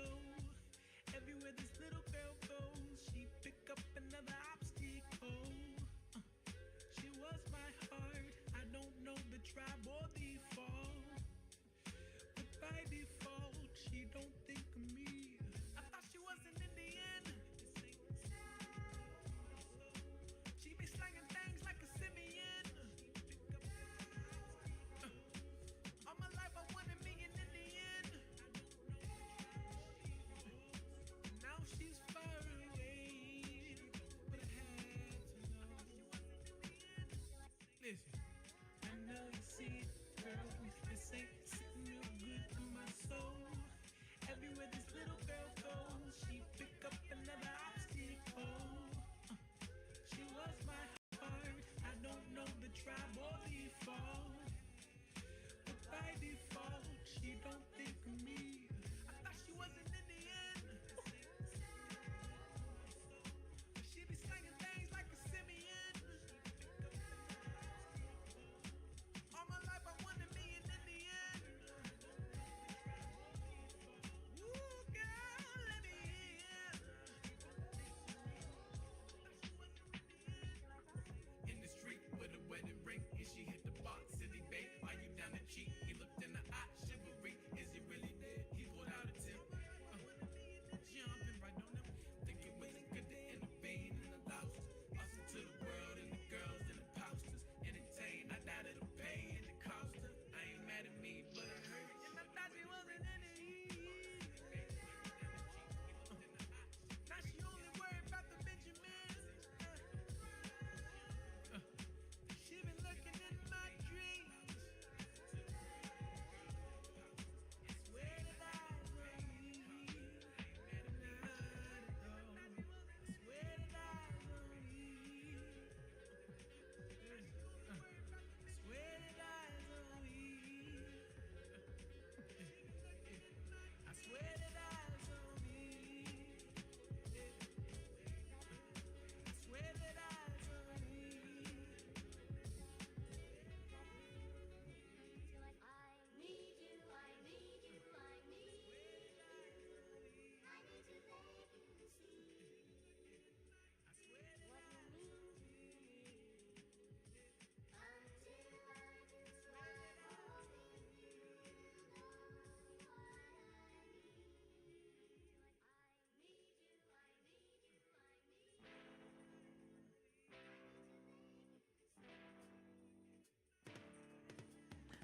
go. Everywhere this little girl goes, she pick up another obstacle. She was my heart. I don't know the tribe or the fall, but by default, she don't think of me. I thought she was an Indian. She be slanging things like a simian. All my life I wanted me an Indian. Now she's far away, but I had to know. Listen, I know you see it, girl. This ain't sitting real good in my soul. Everywhere this little girl goes, she pick up another obstacle. She was my heart. I don't know the tribe or the fall, but by default, she don't think of me. I thought she was an Indian. She be slanging things like a simian. All my life I wanted me an Indian. Ooh, girl, let me in. In the street with a wedding ring, and she hit the box, city bait. Why you down the cheek? He looked in the eye, chivalry. Is he really dead? He pulled out a tip. Jumping right on him. Think it wasn't good to intervene in the lost. Lost to the world and the girls and the posters. Entertained, I died of the pain and the cost. I ain't mad at me, but it hurt. And I thought she wasn't in it. Now she only worried about the Benjamins. She been looking in my dreams. Swear that I love you. Swear that I love you. Swear that I love you. I swear that I love you. I swear that I love you. I need you, I need you, I need you. I need to make you see I swear that what I you mean to me. Until I can smile holding you, know what I need. I need you, I need you, I need you.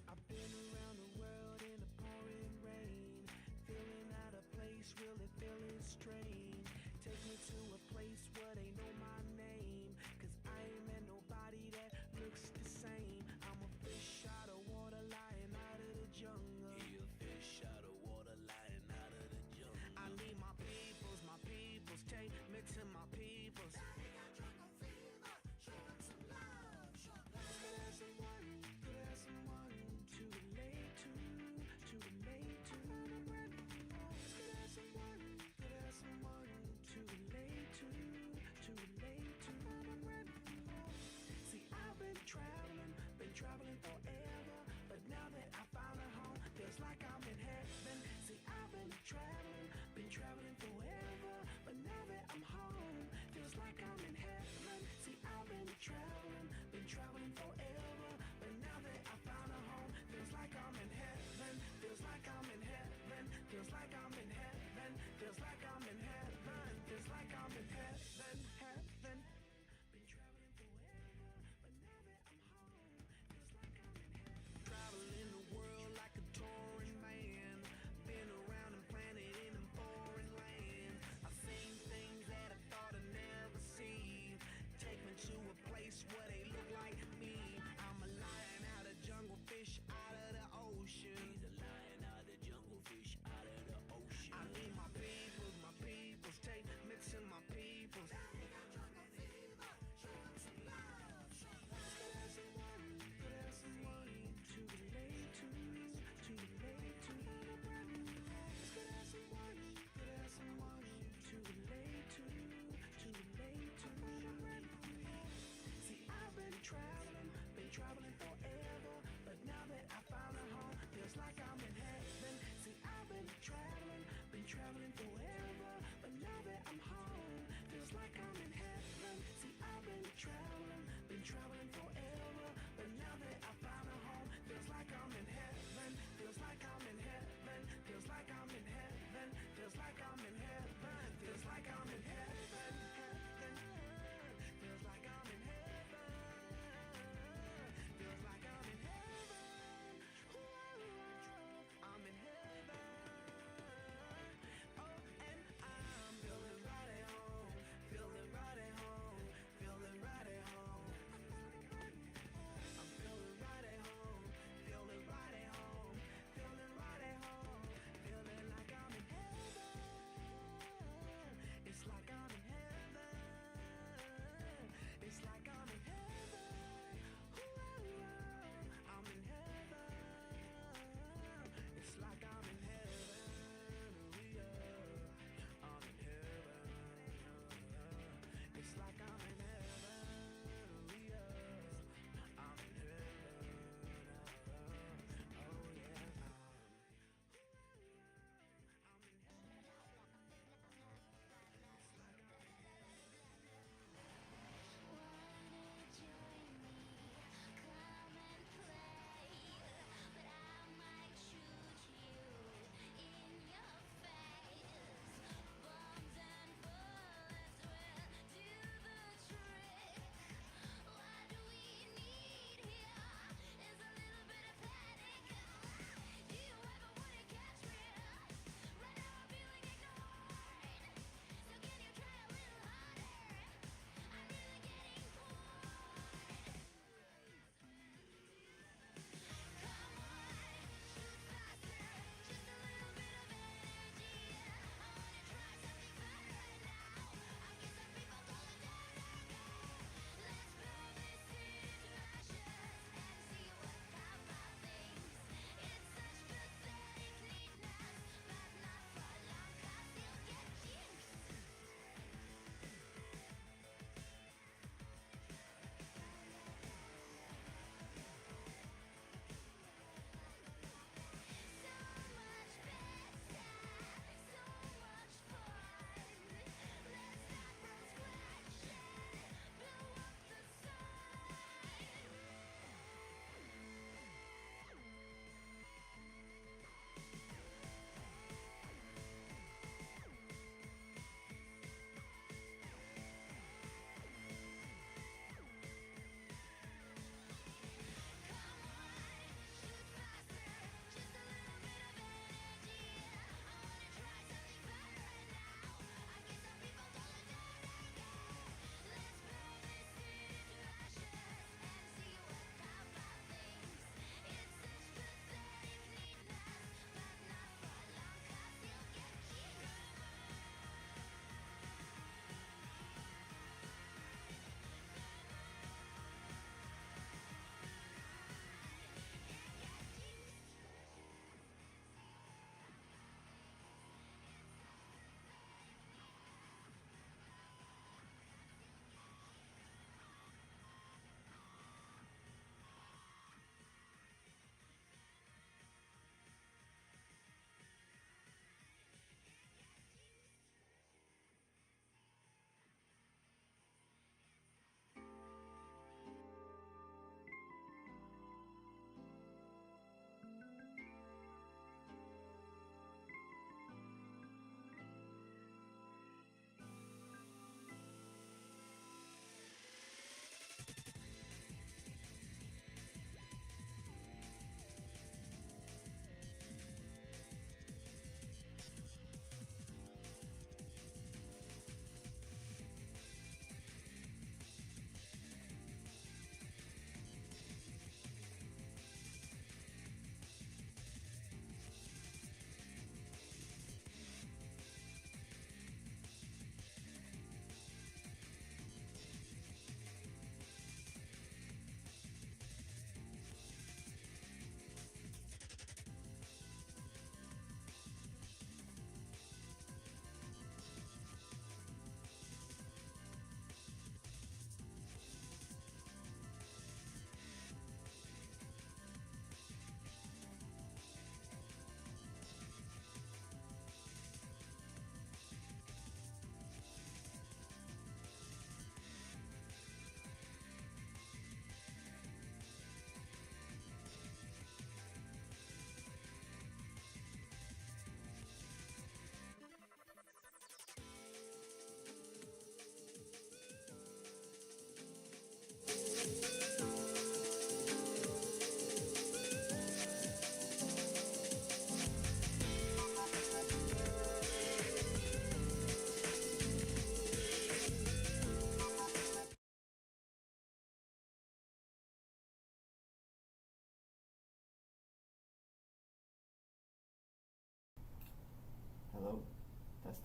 I've been around the world in the pouring rain, feeling out of place, really feeling strange. Take me to a place where they know my name, cause I ain't met nobody that looks the same. I'm a fish out of water lying out of the jungle. He a fish out of water lying out of the jungle. I need my peoples, take me to my peoples. Could have someone to relate to relate to. I'm ready for more. Could have someone to relate to relate to. I'm ready for more. See, I've been traveling forever, but now that I found a home, feels like I'm in heaven. See, I've been traveling forever, but now that I'm home, feels like I'm in heaven. See, I've been traveling forever, but now that I found a home, feels like I'm in heaven. Feels like I'm in heaven. Feels like I'm in heaven. Feels like I'm in heaven. Feels like I'm in heaven. Heaven. Been traveling forever, but now that I'm home, feels like I'm in heaven. Traveling the world like a touring man. Been around and planted in them foreign lands. I've seen things that I thought I'd never see.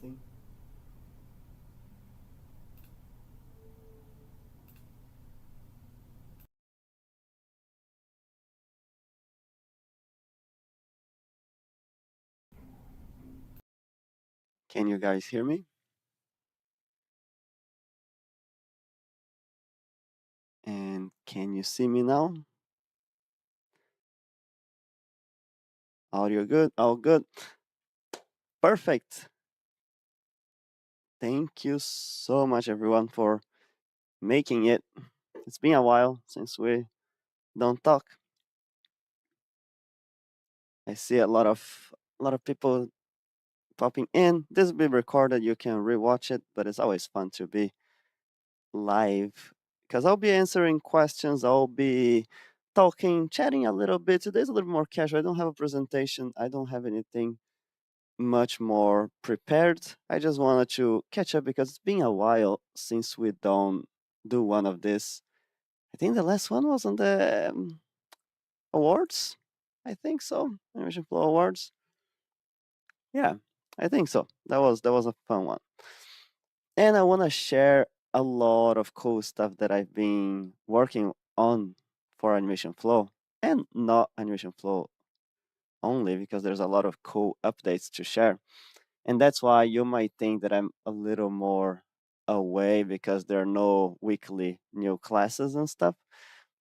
Testing. Can you guys hear me? And can you see me now? Audio good? All good. Perfect. Thank you so much, everyone, for making it. It's been a while since we don't talk. I see a lot of people popping in. This will be recorded. You can rewatch it, but it's always fun to be live because I'll be answering questions. I'll be talking, chatting a little bit. Today's a little more casual. I don't have a presentation. I don't have anything much more prepared. I just wanted to catch up because it's been a while since we don't do one of this. I think the last one was on the awards. I think so. Animation Flow Awards. Yeah, I think so. That was a fun one. And I want to share a lot of cool stuff that I've been working on for Animation Flow and not Animation Flow only because there's a lot of cool updates to share. And that's why you might think that I'm a little more away because there are no weekly new classes and stuff.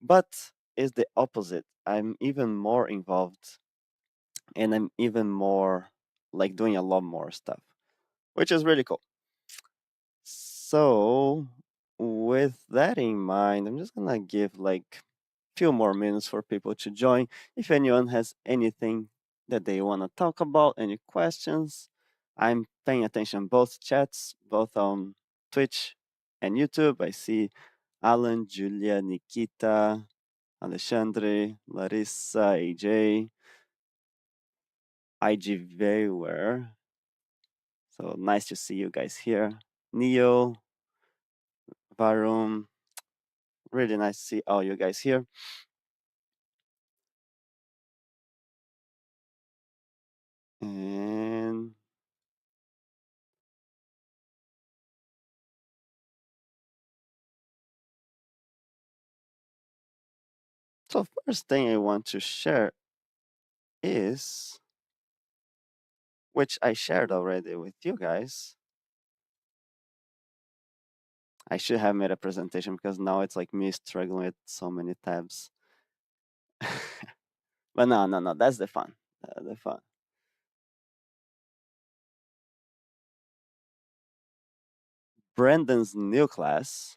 But it's the opposite. I'm even more involved and I'm even more like doing a lot more stuff, which is really cool. So, with that in mind, I'm just gonna give like few more minutes for people to join. If anyone has anything that they want to talk about, any questions, I'm paying attention both chats, both on Twitch and YouTube. I see Alan, Julia, Nikita, Alexandre, Larissa, AJ, IG Viewer. So nice to see you guys here. Neo, Varun, really nice to see all you guys here. And so first thing I want to share is, which I shared already with you guys. I should have made a presentation because now it's like me struggling with so many tabs. But no, no, no, that's the fun. The fun. Brandon's new class.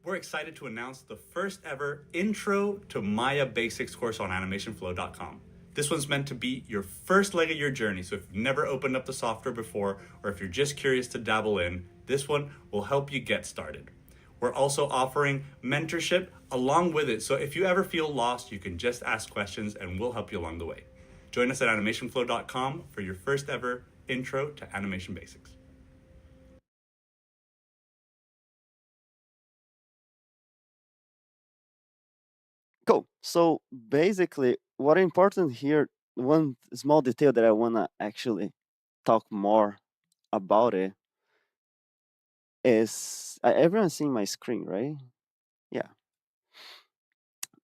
We're excited to announce the first ever Intro to Maya Basics course on animationflow.com. This one's meant to be your first leg of your journey, so if you've never opened up the software before, or if you're just curious to dabble in, this one will help you get started. We're also offering mentorship along with it, so if you ever feel lost, you can just ask questions and we'll help you along the way. Join us at animationflow.com for your first ever Intro to Animation Basics. Cool. So basically, what important here, one small detail that I wanna actually talk more about it is everyone's seeing my screen, right? Yeah.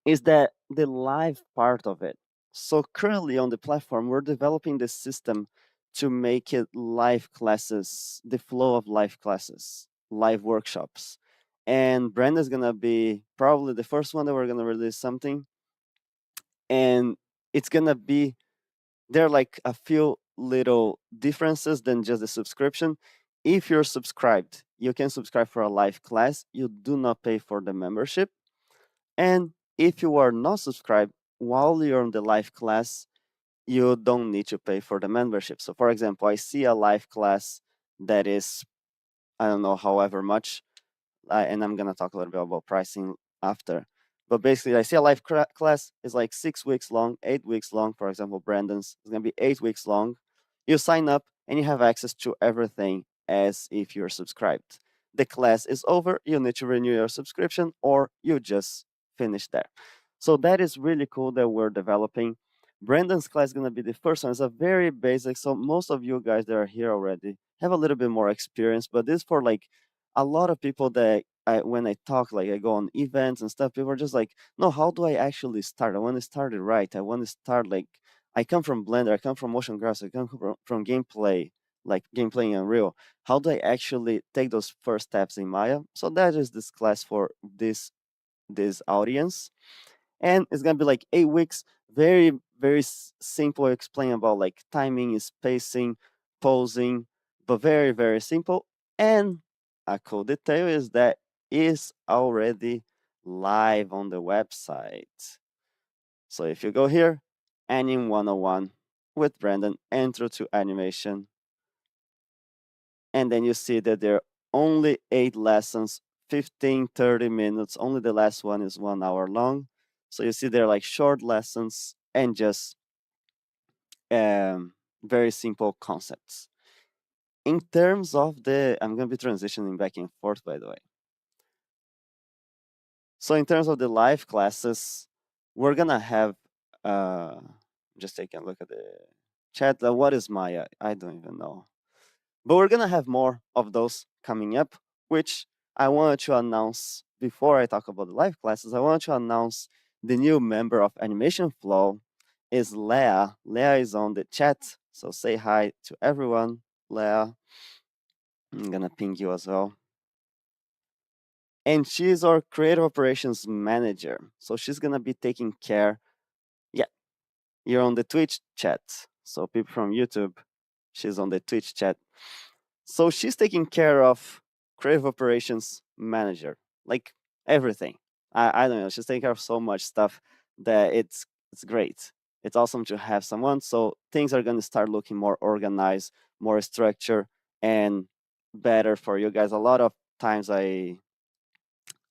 Is that the live part of it. So currently on the platform, we're developing this system to make it live classes, the flow of live classes, live workshops. And Brandon's gonna be probably the first one that we're gonna release something. And it's gonna be there are like a few little differences than just the subscription. If you're subscribed, you can subscribe for a live class. You do not pay for the membership. And if you are not subscribed while you're on the live class, you don't need to pay for the membership. So, for example, I see a live class that is, I don't know, however much, and I'm gonna talk a little bit about pricing after. But basically, I see a live class is like 6 weeks long, 8 weeks long. For example, Brandon's is gonna be 8 weeks long. You sign up and you have access to everything as if you're subscribed. The class is over, you need to renew your subscription, or you just finish there. So that is really cool that we're developing. Brandon's class is gonna be the first one. It's a very basic. So most of you guys that are here already have a little bit more experience, but this for like a lot of people that when I talk, like I go on events and stuff, people are just like, no, how do I actually start? I want to start it right. I want to start like, I come from Blender, I come from motion graphics, I come from gameplay, like gameplay in Unreal. How do I actually take those first steps in Maya? So that is this class for this audience, and it's gonna be like 8 weeks. Very very simple. Explain about like timing, spacing, posing, but very very simple. And a cool detail is that is already live on the website. So if you go here, Anim 101 with Brandon, intro to animation, and then you see that there are only 8 lessons, 15, 30 minutes. Only the last one is 1 hour long. So you see they're like short lessons and just very simple concepts. In terms of I'm going to be transitioning back and forth, by the way. So in terms of the live classes, we're going to have, just taking a look at the chat. What is Maya? I don't even know. But we're gonna have more of those coming up, which I wanted to announce before I talk about the live classes. I wanted to announce the new member of Animation Flow is Leah. Leah is on the chat, so say hi to everyone. Leah, I'm gonna ping you as well. And she's our creative operations manager. So she's gonna be taking care. Yeah, you're on the Twitch chat. So people from YouTube, she's on the Twitch chat. So she's taking care of creative operations manager, like everything. I don't know. She's taking care of so much stuff that it's great. It's awesome to have someone. So things are gonna start looking more organized, more structured, and better for you guys. A lot of times I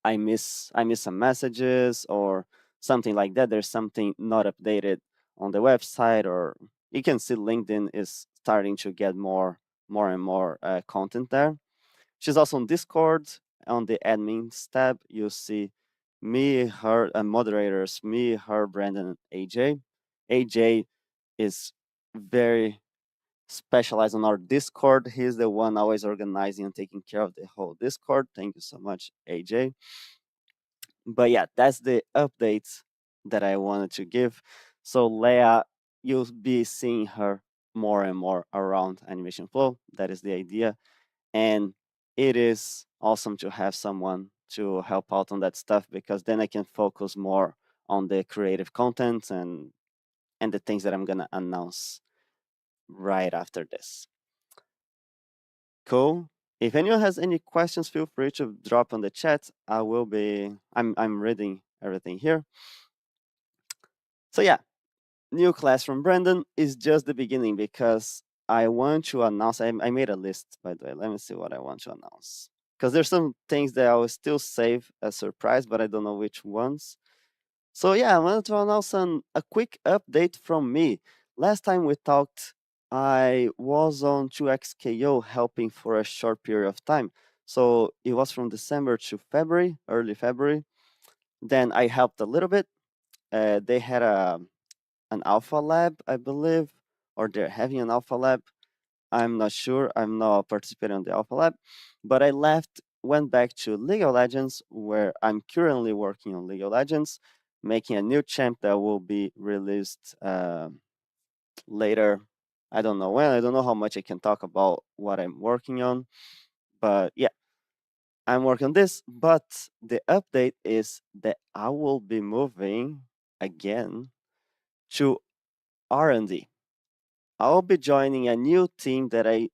miss some messages or something like that. There's something not updated on the website, or you can see LinkedIn is starting to get more and more content there. She's also on Discord. On the admins tab, you see me, her, and moderators, me, her, Brandon, and AJ. AJ is very specialized on our Discord. He's the one always organizing and taking care of the whole Discord. Thank you so much, AJ. But yeah, that's the updates that I wanted to give. So Leia, you'll be seeing her more and more around Animation Flow. That is the idea. And it is awesome to have someone to help out on that stuff, because then I can focus more on the creative content and the things that I'm gonna announce right after this. Cool. If anyone has any questions, feel free to drop on the chat. I'm reading everything here. So yeah, new class from Brandon is just the beginning, because I want to announce. I made a list, by the way. Let me see what I want to announce, because there's some things that I will still save as surprise, but I don't know which ones. So yeah, I wanted to announce a quick update from me. Last time we talked, I was on 2XKO helping for a short period of time. So it was from December to February, early February. Then I helped a little bit. They had an alpha lab, I believe, or they're having an alpha lab. I'm not sure. I'm not participating in the alpha lab, but I left, went back to League of Legends, where I'm currently working on League of Legends, making a new champ that will be released later. I don't know when. I don't know how much I can talk about what I'm working on, but yeah, I'm working on this. But the update is that I will be moving again to R&D. I'll be joining a new team that I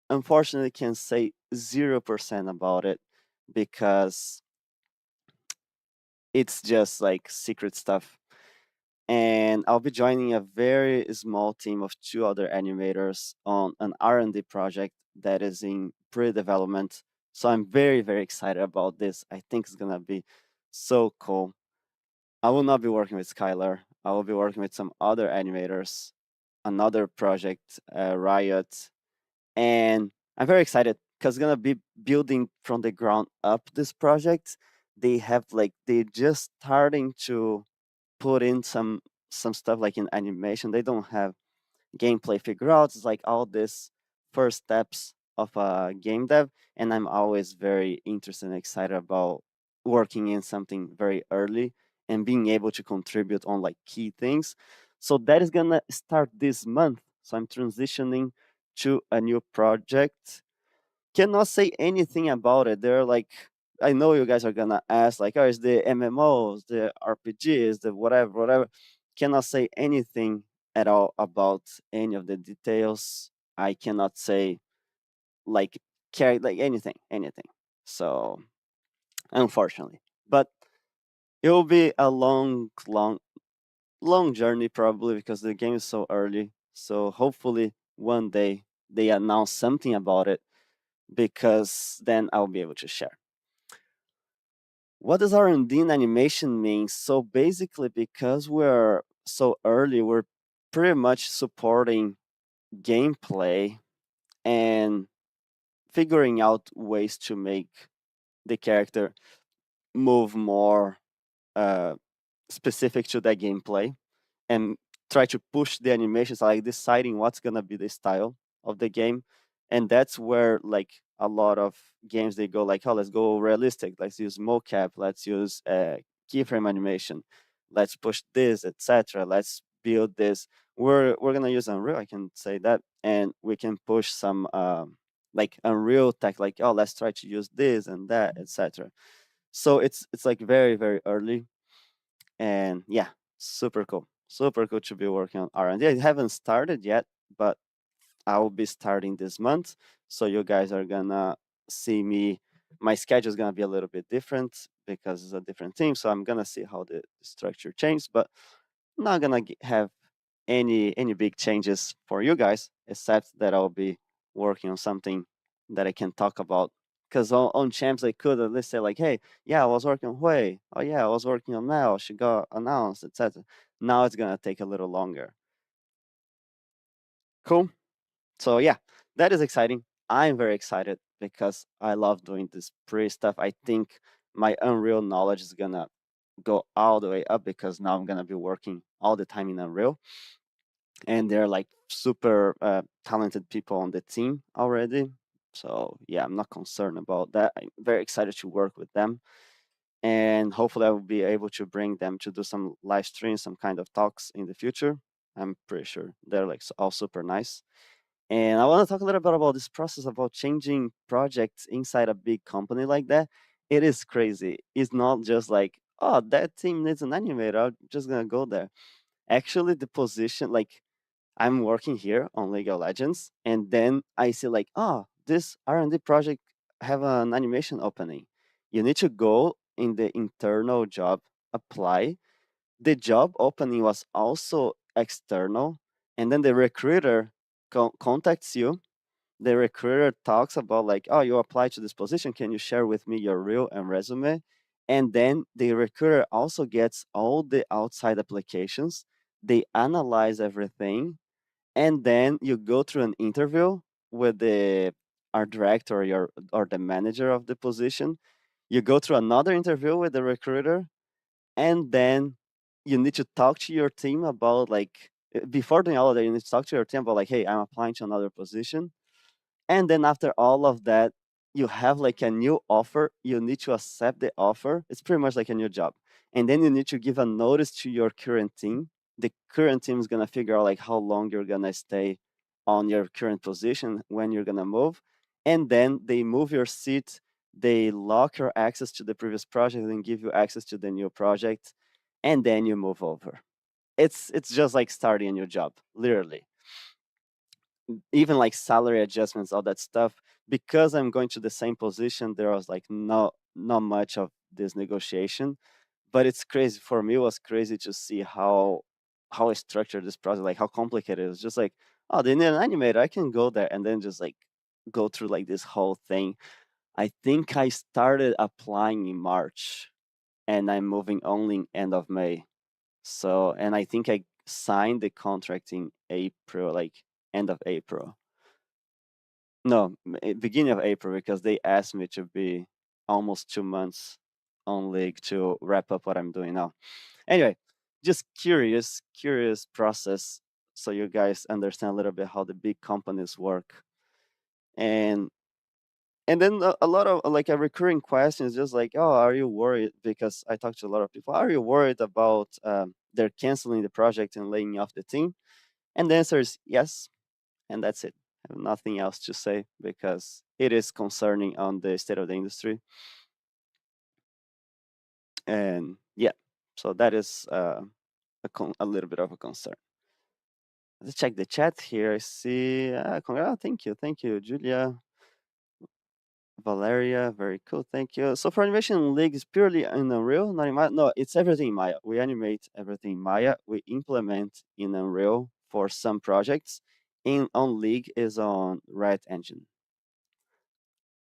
unfortunately can say 0% about it, because it's just like secret stuff. And I'll be joining a very small team of 2 other animators on an R&D project that is in pre-development. So I'm very, very excited about this. I think it's gonna be so cool. I will not be working with Skylar. I will be working with some other animators, another project, Riot, and I'm very excited because gonna be building from the ground up this project. They just starting to put in some stuff like in animation. They don't have gameplay figured out. It's like all this first steps of a game dev, and I'm always very interested and excited about working in something very early and being able to contribute on like key things. So that is gonna start this month. So I'm transitioning to a new project. Cannot say anything about it. They're like, I know you guys are gonna ask like, oh, is the MMOs, the RPGs, the whatever, whatever. Cannot say anything at all about any of the details. I cannot say like like anything. So unfortunately, but it will be a long journey probably because the game is so early. So hopefully one day they announce something about it because then I'll be able to share. What does R&D in animation mean? So basically, because we're so early, we're pretty much supporting gameplay and figuring out ways to make the character move more uh, specific to that gameplay and try to push the animations, like deciding what's gonna be the style of the game. And that's where like a lot of games they go like, oh, let's go realistic, let's use mocap, let's use keyframe animation, let's push this, etc. Let's build this. We're gonna use Unreal, I can say that, and we can push some like Unreal tech, like, oh, let's try to use this and that, etc. So it's like very early, and yeah, super cool to be working on R&D. I haven't started yet, but I will be starting this month, so you guys are gonna see me. My schedule is gonna be a little bit different because it's a different team, so I'm gonna see how the structure changes, but not gonna have any big changes for you guys, except that I'll be working on something that I can talk about. Because on Champs, I could at least say like, "Hey, yeah, I was working on Hui. Oh yeah, I was working on Mel. She got announced, etc." Now it's gonna take a little longer. Cool. So yeah, that is exciting. I'm very excited because I love doing this pre stuff. I think my Unreal knowledge is gonna go all the way up because now I'm gonna be working all the time in Unreal, and they're like super talented people on the team already. So yeah, I'm not concerned about that. I'm very excited to work with them, and hopefully I will be able to bring them to do some live streams, some kind of talks in the future. I'm pretty sure they're like all super nice. And I want to talk a little bit about this process about changing projects inside a big company like that. It is crazy. It's not just like, oh, that team needs an animator, I'm just gonna go there. Actually, the position, like, I'm working here on League of Legends, and then I see like, oh, this R&D project have an animation opening. You need to go in the internal job, apply. The job opening was also external, and then the recruiter contacts you. The recruiter talks about like, oh, you applied to this position. Can you share with me your reel and resume? And then the recruiter also gets all the outside applications. They analyze everything, and then you go through an interview with the art director or your or the manager of the position. You go through another interview with the recruiter, and then you need to talk to your team about like before doing all of that, you need to talk to your team about like, hey, I'm applying to another position. And then after all of that, you have like a new offer. You need to accept the offer. It's pretty much like a new job. And then you need to give a notice to your current team. The current team is gonna figure out like how long you're gonna stay on your current position, when you're gonna move. And then they move your seat, they lock your access to the previous project and give you access to the new project, and then you move over. It's just like starting a new job, literally. Even like salary adjustments, all that stuff. Because I'm going to the same position, there was like not much of this negotiation. But it's crazy for me. It was crazy to see how I structured this process, like how complicated it was. Just like, oh, they need an animator, I can go there, and then just like go through like this whole thing. I think I started applying in March, and I'm moving only in end of May. So, and I think I signed the contract in April, like end of April. No, beginning of April, because they asked me to be almost 2 months on League to wrap up what I'm doing now. Anyway, just curious process, so you guys understand a little bit how the big companies work. and then a lot of like a recurring question is just like, oh, are you worried? Because I talked to a lot of people, are you worried about they're canceling the project and laying off the team? And the answer is yes, and that's it. I have nothing else to say because it is concerning on the state of the industry. And yeah, so that is a little bit of a concern. Let's check the chat here. I see. Thank you, Julia, Valeria. Very cool. Thank you. So for animation league is purely in Unreal, not in Maya. No, it's everything in Maya. We animate everything in Maya. We implement in Unreal for some projects. In on League is on Red Engine.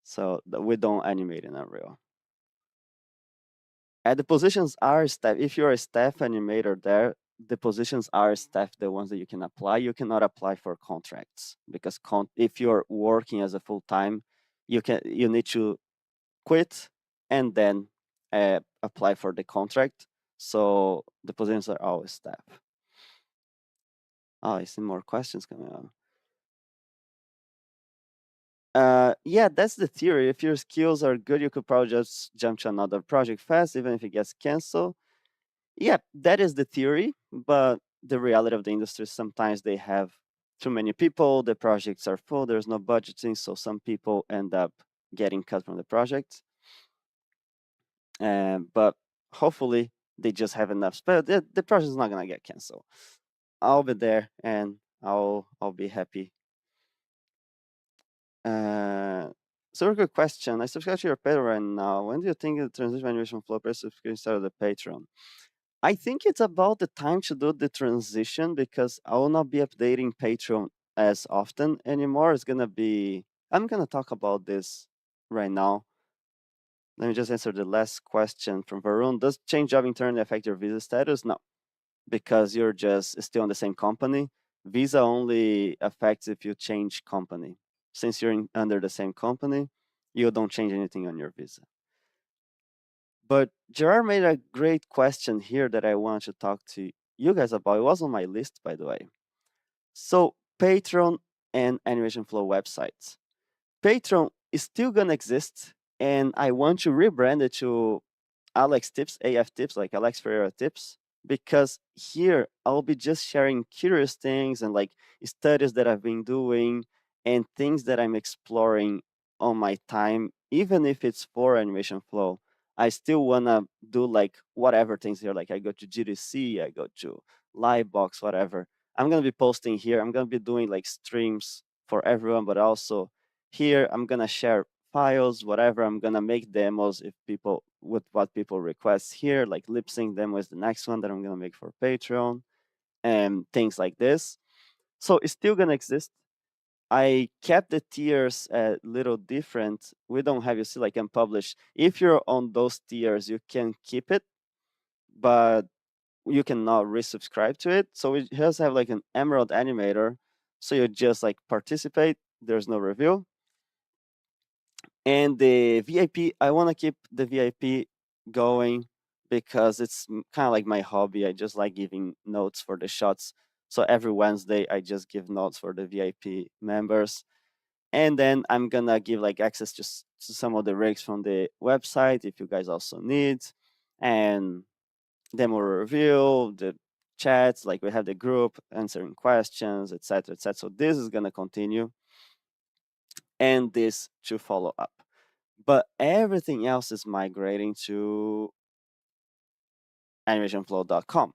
So we don't animate in Unreal. And the positions are staff. If you're a staff animator there, the positions are staff, the ones that you can apply. You cannot apply for contracts because if you're working as a full time, you need to quit and then apply for the contract. So the positions are always staff. Oh, I see more questions coming on. Yeah, that's the theory. If your skills are good, you could probably just jump to another project fast, even if it gets canceled. Yeah, that is the theory, but the reality of the industry is sometimes they have too many people, the projects are full, there's no budgeting, so some people end up getting cut from the project. But hopefully they just have enough space. The project is not gonna get canceled. I'll be there and I'll be happy. So a good question. I subscribe to your Patreon right now. When do you think the transition animation flow per subscription start of the Patreon? I think it's about the time to do the transition because I will not be updating Patreon as often anymore. I'm gonna talk about this right now. Let me just answer the last question from Varun. Does change job internally affect your visa status? No, because you're just still in the same company. Visa only affects if you change company. Since you're under the same company, you don't change anything on your visa. But Gerard made a great question here that I want to talk to you guys about. It was on my list, by the way. So, Patreon and Animation Flow websites. Patreon is still gonna exist, and I want to rebrand it to Alex Tips, AF Tips, like Alex Ferreira Tips, because here I'll be just sharing curious things and like studies that I've been doing and things that I'm exploring on my time, even if it's for Animation Flow. I still wanna do like whatever things here. Like I go to GDC, I go to Livebox, whatever. I'm gonna be posting here. I'm gonna be doing like streams for everyone, but also here I'm gonna share files, whatever. I'm gonna make demos if people with what people request here, like lip sync demo is the next one that I'm gonna make for Patreon and things like this. So it's still gonna exist. I kept the tiers a little different. We don't have you see like unpublished. If you're on those tiers, you can keep it, but you cannot resubscribe to it. So it has have like an Emerald animator. So you just like participate. There's no review. And the VIP, I want to keep the VIP going because it's kind of like my hobby. I just like giving notes for the shots. So every Wednesday, I just give notes for the VIP members. And then I'm gonna give like access to some of the rigs from the website if you guys also need. And demo review, the chats, like we have the group answering questions, etc., etc. So this is gonna continue, and this to follow up. But everything else is migrating to animationflow.com,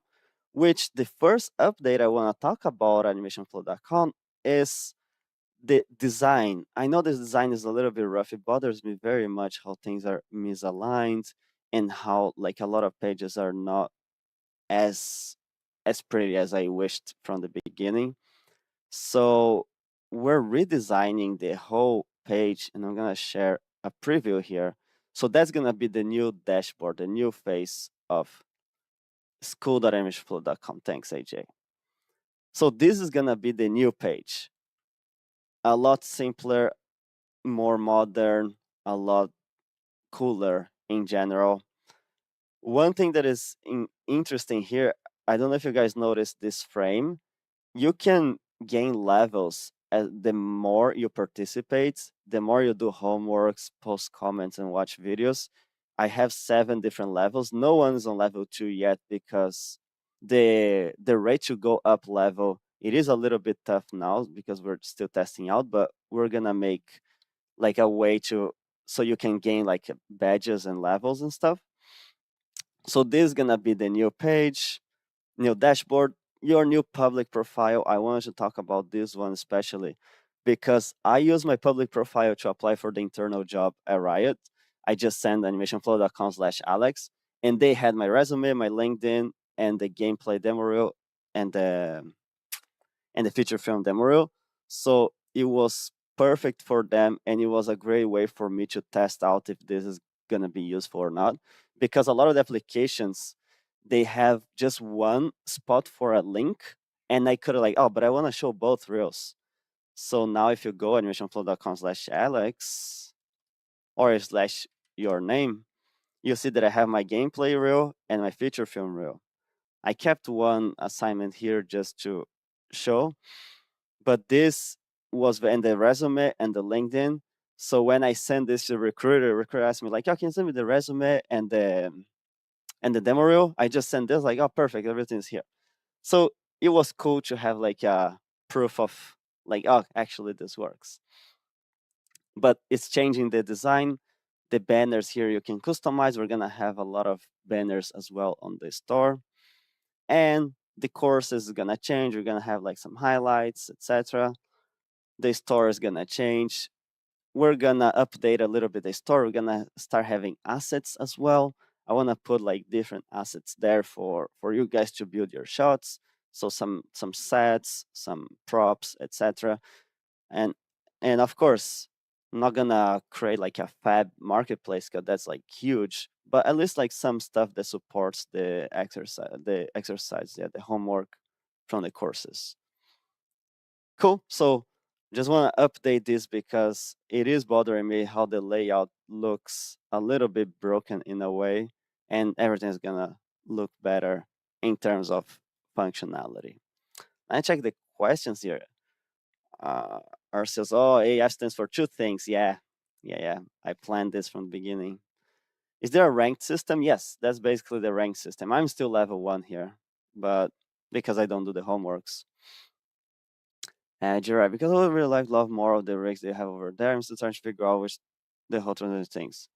which the first update I want to talk about animationflow.com is the design. I know this design is a little bit rough. It bothers me very much how things are misaligned and how like a lot of pages are not as pretty as I wished from the beginning. So we're redesigning the whole page, and I'm gonna share a preview here. So that's gonna be the new dashboard, the new face of school.imageflow.com. Thanks, AJ. So this is gonna be the new page. A lot simpler, more modern, a lot cooler in general. One thing that is interesting here, I don't know if you guys noticed this frame. You can gain levels the more you participate, the more you do homeworks, post comments, and watch videos. I have 7 different levels. No one is on level 2 yet because the rate to go up level, it is a little bit tough now because we're still testing out, but we're gonna make like a way to so you can gain like badges and levels and stuff. So this is gonna be the new page, new dashboard, your new public profile. I wanted to talk about this one especially because I use my public profile to apply for the internal job at Riot. I just sent animationflow.com/Alex, and they had my resume, my LinkedIn, and the gameplay demo reel, and the feature film demo reel. So it was perfect for them, and it was a great way for me to test out if this is gonna be useful or not. Because a lot of the applications they have just one spot for a link, and I could have like, oh, but I want to show both reels. So now if you go animationflow.com/Alex or slash your name, you see that I have my gameplay reel and my feature film reel. I kept one assignment here just to show, but this was in the resume and the LinkedIn. So when I send this to the recruiter asked me like, "Oh, can you send me the resume and the demo reel?" I just sent this like, "Oh, perfect, everything's here." So it was cool to have like a proof of like, oh, actually this works. But it's changing the design. The banners here you can customize. We're gonna have a lot of banners as well on the store, and the course is gonna change. We're gonna have like some highlights, etc. The store is gonna change. We're gonna update a little bit the store. We're gonna start having assets as well. I want to put like different assets there for you guys to build your shots. So some sets, some props, etc. And and of course, I'm not gonna create like a fab marketplace because that's like huge. But at least like some stuff that supports the exercise, yeah, the homework from the courses. Cool. So just want to update this because it is bothering me how the layout looks a little bit broken in a way, and everything's gonna look better in terms of functionality. I check the questions here. Uh, R says, "Oh, AF stands for two things." Yeah, yeah. I planned this from the beginning. Is there a ranked system? Yes, that's basically the ranked system. I'm still level 1 here, but because I don't do the homeworks. Gerard, because I would really like love more of the rigs they have over there. I'm still trying to figure out which the hot ones things.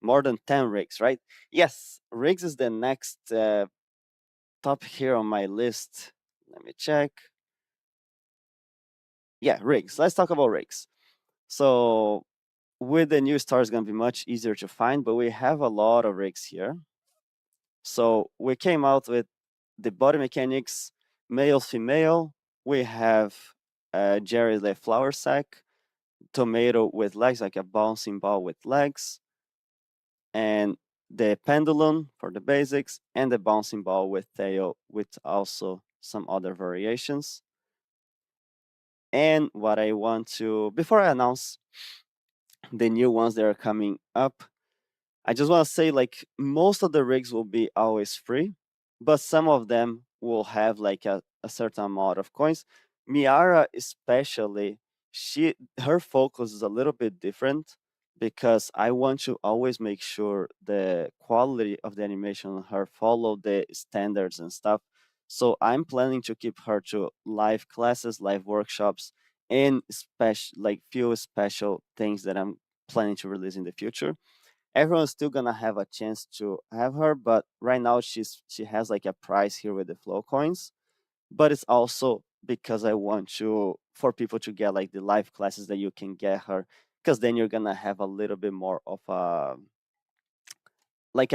More than 10 rigs, right? Yes, rigs is the next top here on my list. Let me check. Yeah, rigs. Let's talk about rigs. So with the new star, it's going to be much easier to find, but we have a lot of rigs here. So we came out with the body mechanics, male, female. We have Jerry the flower sack, tomato with legs, like a bouncing ball with legs, and the pendulum for the basics, and the bouncing ball with tail, with also some other variations. And what I want to, before I announce the new ones that are coming up, I just want to say like most of the rigs will be always free, but some of them will have like a certain amount of coins. Miara especially, her focus is a little bit different because I want to always make sure the quality of the animation on her follow the standards and stuff. So I'm planning to keep her to live classes, live workshops, and special like few special things that I'm planning to release in the future. Everyone's still gonna have a chance to have her, but right now she has like a price here with the flow coins. But it's also because I want to for people to get like the live classes that you can get her, because then you're gonna have a little bit more of a like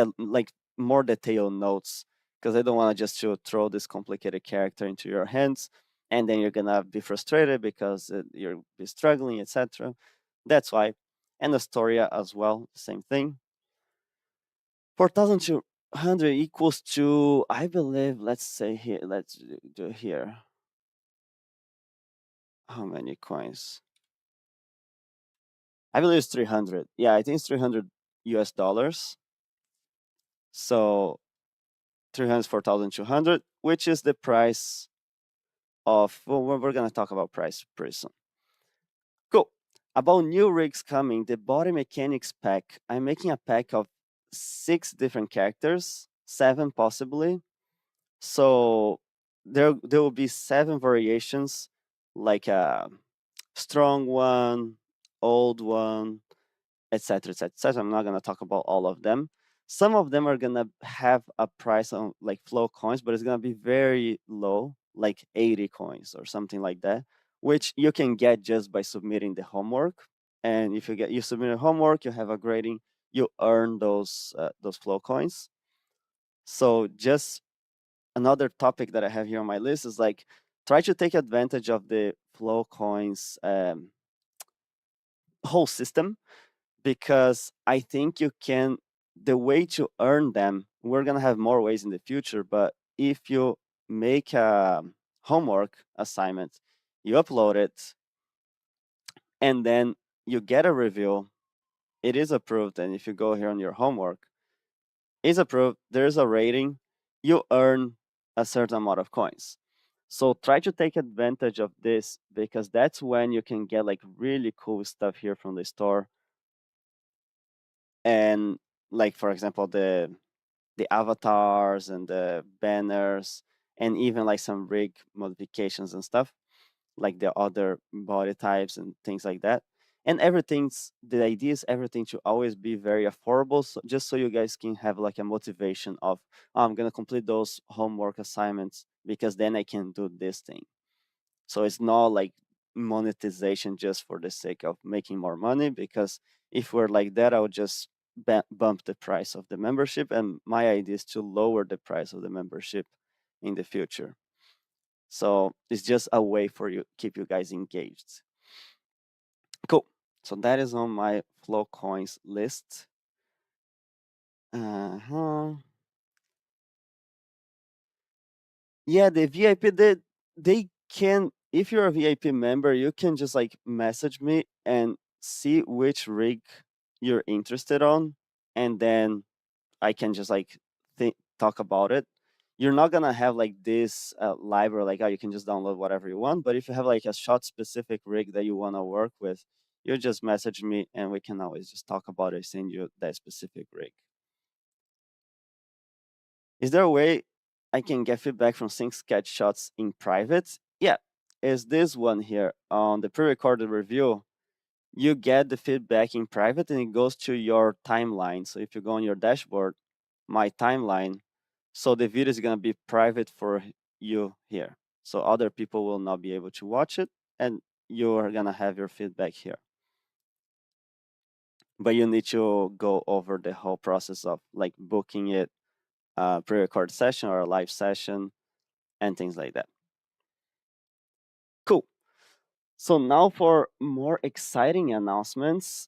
more detailed notes. Because I don't want to just to throw this complicated character into your hands, and then you're gonna be frustrated because you're be struggling, etc. That's why, and Astoria as well, same thing. 4,200 equals to, I believe, let's say here, let's do here. How many coins? I believe it's 300. Yeah, I think it's 300 US dollars. So 300 is 4,200, which is the price of, well, we're going to talk about price pretty soon. About new rigs coming, the body mechanics pack. I'm making a pack of 6 different characters, 7 possibly. So there will be 7 variations, like a strong one, old one, etc., etc., etc. I'm not gonna talk about all of them. Some of them are gonna have a price on like flow coins, but it's gonna be very low, like 80 coins or something like that, which you can get just by submitting the homework. And if you submit a homework, you have a grading, you earn those flow coins. So just another topic that I have here on my list is like try to take advantage of the flow coins whole system, because I think you can, the way to earn them, we're gonna have more ways in the future, but if you make a homework assignment, you upload it, and then you get a review, it is approved, and if you go here on your homework, is approved, there's a rating, you earn a certain amount of coins. So try to take advantage of this, because that's when you can get like really cool stuff here from the store. And like for example, the avatars and the banners, and even like some rig modifications and stuff, like the other body types and things like that. And everything's, the idea is everything to always be very affordable, so just so you guys can have like a motivation of, "Oh, I'm gonna complete those homework assignments because then I can do this thing." So it's not like monetization just for the sake of making more money, because if we're like that, I would just bump the price of the membership. And my idea is to lower the price of the membership in the future. So it's just a way for you keep you guys engaged. Cool. So that is on my flow coins list. Uh-huh. Yeah, the VIP, they can, if you're a VIP member, you can just like message me and see which rig you're interested on, and then I can just like talk about it. You're not gonna have like this library, like, oh, you can just download whatever you want. But if you have like a shot specific rig that you want to work with, you just message me and we can always just talk about it, send you that specific rig. Is there a way I can get feedback from sync sketch shots in private? Yeah, is this one here on the pre-recorded review. You get the feedback in private and it goes to your timeline. So if you go on your dashboard, my timeline, so the video is gonna be private for you here. So other people will not be able to watch it, and you're gonna have your feedback here. But you need to go over the whole process of like booking it, pre-record session or a live session, and things like that. Cool. So now for more exciting announcements,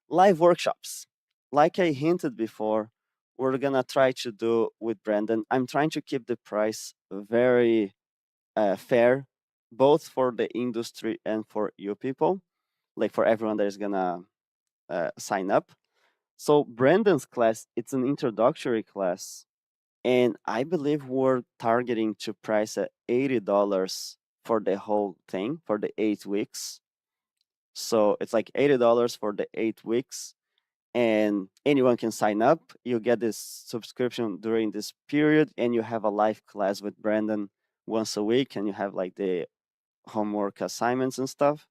live workshops. Like I hinted before, we're gonna try to do with Brandon. I'm trying to keep the price very fair, both for the industry and for you people, like for everyone that is gonna sign up. So Brandon's class, it's an introductory class, and I believe we're targeting to price at $80 for the whole thing for the 8 weeks. So it's like $80 for the 8 weeks, and anyone can sign up. You get this subscription during this period, and you have a live class with Brandon once a week, and you have like the homework assignments and stuff.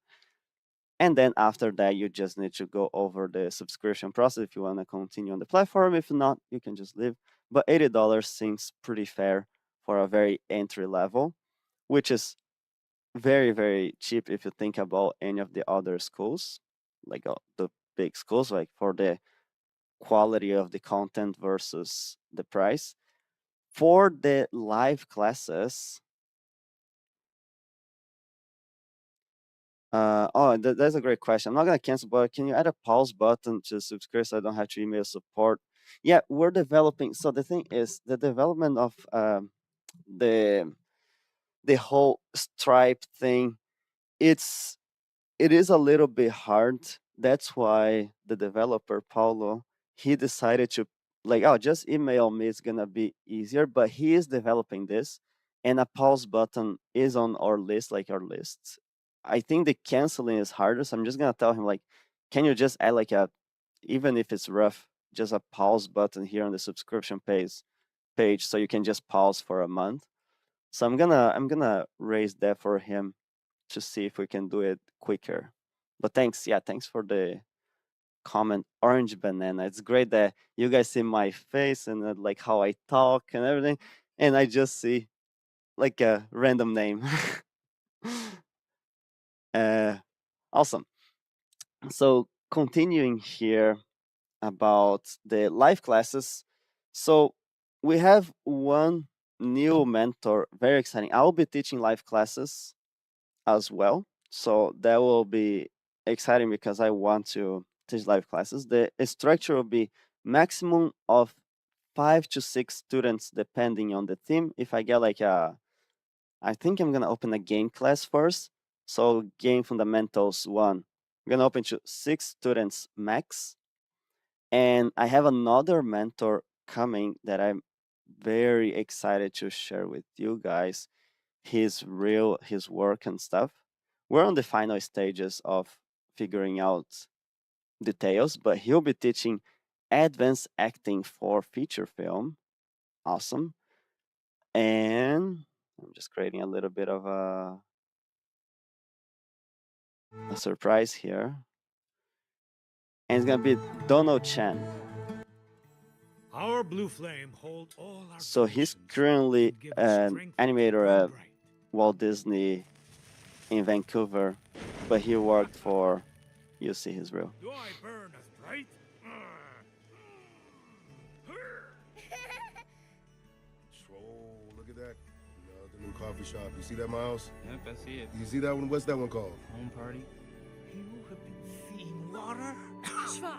And then after that, you just need to go over the subscription process if you want to continue on the platform. If not, you can just leave. But $80 seems pretty fair for a very entry level, which is very, very cheap if you think about any of the other schools, like the big schools, like for the quality of the content versus the price. For the live classes, that's a great question. I'm not gonna cancel, but can you add a pause button to subscribe so I don't have to email support? Yeah, we're developing. So the thing is, the development of the the whole Stripe thing, it's it is a little bit hard. That's why the developer Paulo, he decided to like, oh, just email me. It's gonna be easier. But he is developing this, and a pause button is on our list, like our list. I think the canceling is harder. So I'm just gonna tell him like, can you just add like a, even if it's rough, just a pause button here on the subscription page, so you can just pause for a month. So I'm gonna raise that for him to see if we can do it quicker. But thanks, yeah, thanks for the comment, Orange Banana. It's great that you guys see my face and like how I talk and everything, and I just see like a random name. uh, awesome. So continuing here about the live classes. So we have one new mentor, very exciting. I'll be teaching live classes as well. So that will be exciting because I want to teach live classes. The structure will be maximum of 5 to 6 students depending on the theme. If I get like a, I think I'm gonna open a game class first. So game fundamentals 1. I'm gonna open to 6 students max. And I have another mentor coming that I'm very excited to share with you guys his work and stuff. We're on the final stages of figuring out details, but he'll be teaching advanced acting for feature film. Awesome. And I'm just creating a little bit of a surprise here. And it's gonna be Donald Chan. Our blue flame hold all our So he's potions currently and give us an strength to animator burn at bright. Walt Disney in Vancouver, but he worked for UC Israel. Do I burn as bright? Stroll, look at that. The new coffee shop. You see that, Miles? Yep, I see it. You see that one? What's that one called? Home party. You have been seeing water? Shva,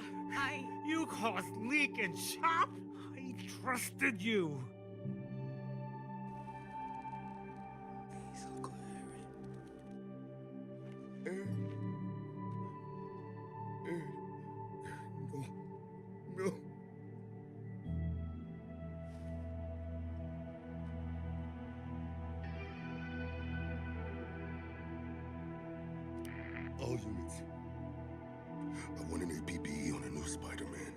You caused leak and shop? I trusted you. No. No. All units. I want an APB on a new Spider-Man.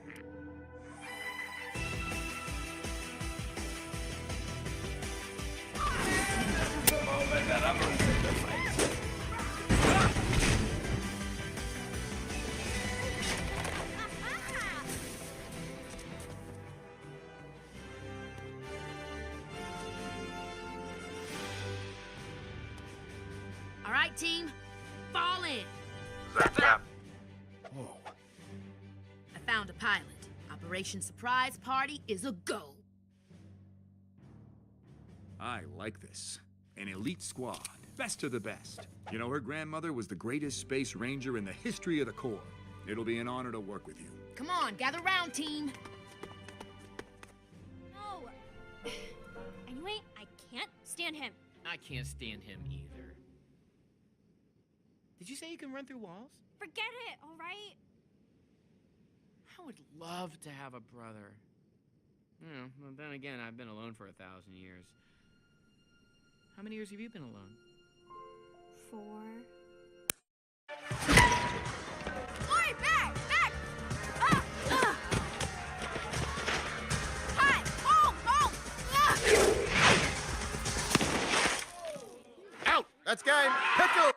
All right, team, fall in. Oh, I found a pilot. Operation Surprise Party is a go. I like this. An elite squad. Best of the best. You know, her grandmother was the greatest space ranger in the history of the Corps. It'll be an honor to work with you. Come on, gather round, team. No. Anyway, I can't stand him. I can't stand him either. Did you say you can run through walls? Forget it, all right? I would love to have a brother. Yeah, well, then again, I've been alone for 1,000 years. How many years have you been alone? 4. Oi, back! Back! Hi! Home! Home! Out! That's game. Pickle!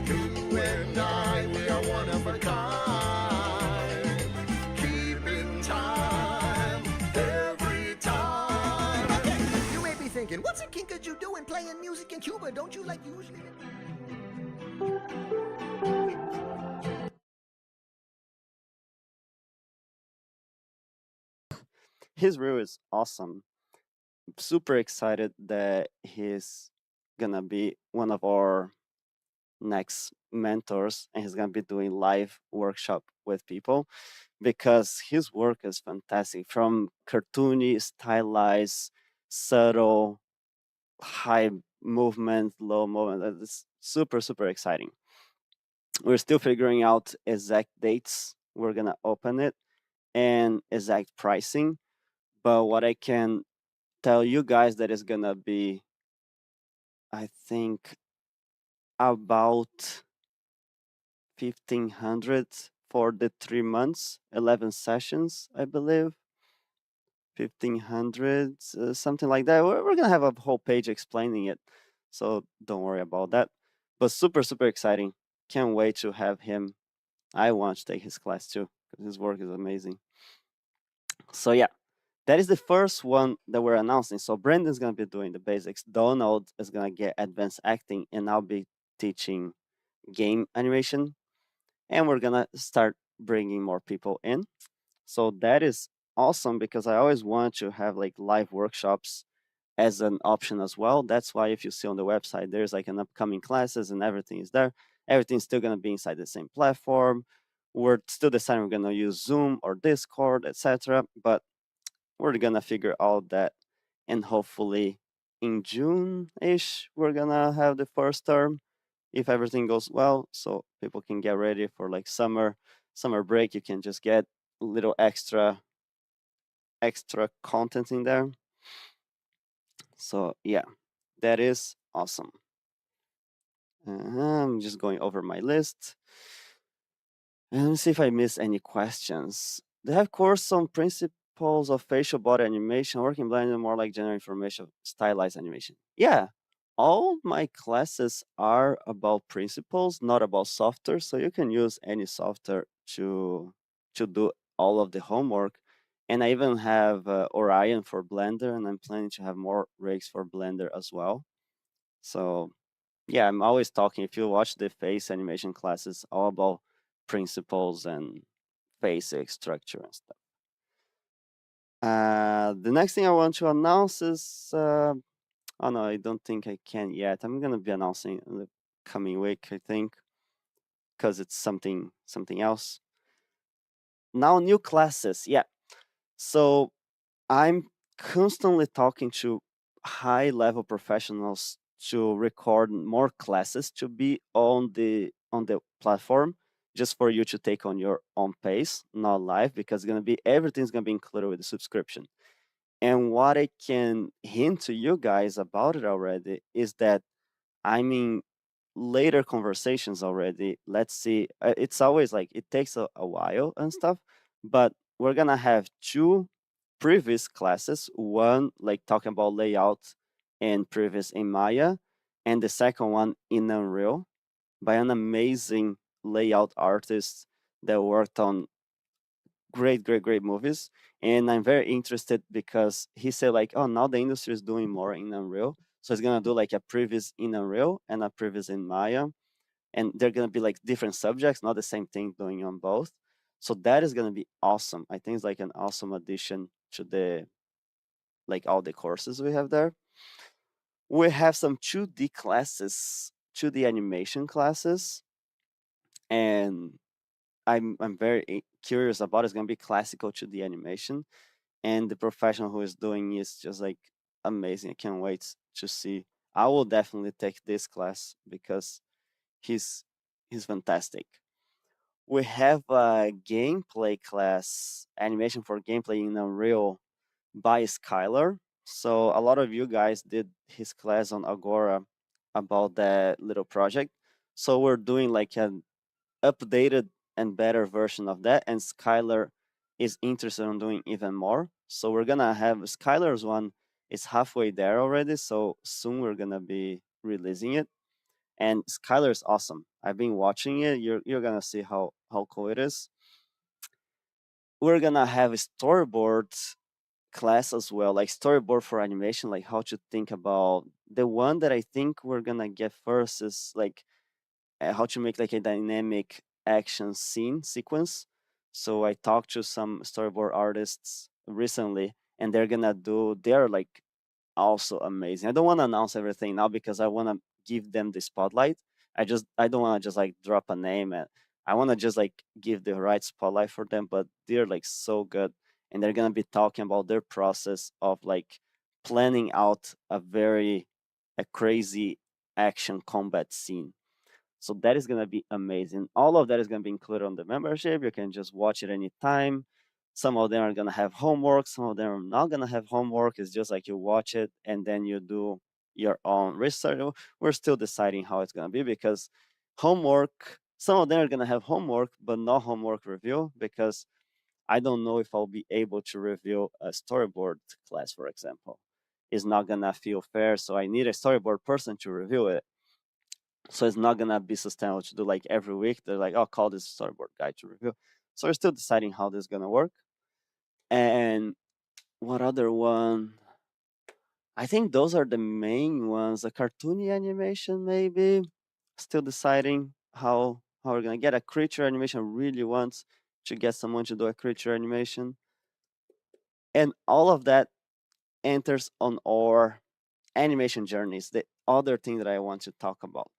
You and I, we are one of a kind. Keeping time every time. You may be thinking, what's a kinkajou doing playing music in Cuba? Don't you like usually? His reel is awesome. Super excited that he's gonna be one of our next mentors and he's gonna be doing live workshop with people because his work is fantastic, from cartoony, stylized, subtle, high movement, low movement. It's super exciting. We're still figuring out exact dates we're gonna open it and exact pricing, but what I can tell you guys that is gonna be I think about 1,500 for the 3 months, 11 sessions, I believe. 1,500, something like that. We're gonna have a whole page explaining it, so don't worry about that. But super, super exciting. Can't wait to have him. I want to take his class too, because his work is amazing. So yeah, that is the first one that we're announcing. So Brandon's gonna be doing the basics. Donald is gonna get advanced acting, and I'll be teaching game animation. And we're gonna start bringing more people in. So that is awesome because I always want to have like live workshops as an option as well. That's why if you see on the website, there's like an upcoming classes and everything is there. Everything's still gonna be inside the same platform. We're still deciding we're gonna use Zoom or Discord, etc. But we're gonna figure out that, and hopefully in June-ish we're gonna have the first term if everything goes well, so people can get ready for like summer break. You can just get a little extra content in there. So yeah, that is awesome. I'm just going over my list. And let me see if I miss any questions. They have course on principles of facial body animation, working blending more like general information, stylized animation. Yeah, all my classes are about principles, not about software. So you can use any software to do all of the homework. And I even have Orion for Blender, and I'm planning to have more rigs for Blender as well. So yeah, I'm always talking. If you watch the face animation classes, all about principles and basic structure and stuff. The next thing I want to announce is, oh no, I don't think I can yet. I'm gonna be announcing in the coming week, I think, because it's something else. Now new classes, yeah. So I'm constantly talking to high level professionals to record more classes to be on the platform just for you to take on your own pace, not live, because everything's gonna be included with the subscription. And what I can hint to you guys about it already is that I'm in later conversations already. Let's see. It's always like it takes a while and stuff, but we're gonna have two previous classes. One like talking about layout and previous in Maya, and the second one in Unreal by an amazing layout artist that worked on great movies. And I'm very interested because he said like, oh, now the industry is doing more in Unreal, so he's gonna do like a previous in Unreal and a previous in Maya, and they're gonna be like different subjects, not the same thing doing on both. So that is gonna be awesome. I think it's like an awesome addition to the like all the courses we have there. We have some 2D classes, 2D animation classes, and I'm very curious about it. It's gonna be classical 2D animation, and the professional who is doing is just like amazing. I can't wait to see. I will definitely take this class because he's he's fantastic. We have a gameplay class, animation for gameplay in Unreal by Skylar. So a lot of you guys did his class on Agora about that little project. So we're doing like an updated and better version of that, and Skylar is interested in doing even more. So we're gonna have Skylar's one is halfway there already. So soon we're gonna be releasing it. And Skylar is awesome. I've been watching it. You're gonna see how cool it is. We're gonna have a storyboard class as well, like storyboard for animation, like how to think about the one that I think we're gonna get first is like how to make like a dynamic action scene sequence. So I talked to some storyboard artists recently, and they're like also amazing. I don't want to announce everything now because I want to give them the spotlight. I don't want to just like drop a name, and I want to just like give the right spotlight for them. But they're like so good, and they're gonna be talking about their process of like planning out a crazy action combat scene. So that is gonna be amazing. All of that is gonna be included on the membership. You can just watch it anytime. Some of them are gonna have homework. Some of them are not gonna have homework. It's just like you watch it and then your own research. We're still deciding how it's gonna be because homework. Some of them are gonna have homework, but not homework review because I don't know if I'll be able to review a storyboard class, for example. It's not gonna feel fair, so I need a storyboard person to review it. So it's not gonna be sustainable to do like every week. They're like, "Oh, call this storyboard guy to review." So we're still deciding how this is gonna work. And what other one? I think those are the main ones. A cartoony animation, maybe. Still deciding how we're gonna get a creature animation. Really wants to get someone to do a creature animation, and all of that enters on our animation journeys. The other thing that I want to talk about.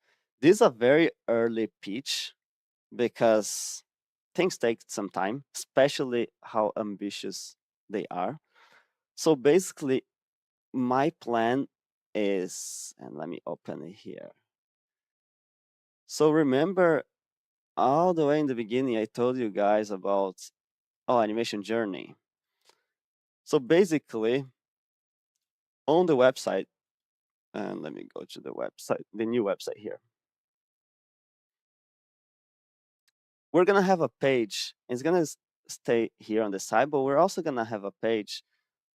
This is a very early pitch because things take some time, especially how ambitious they are. So basically, my plan is, and let me open it here. So remember, all the way in the beginning, I told you guys about animation journey. So basically, on the website, and let me go to the website, the new website here. We're gonna have a page. It's gonna stay here on the side, but we're also gonna have a page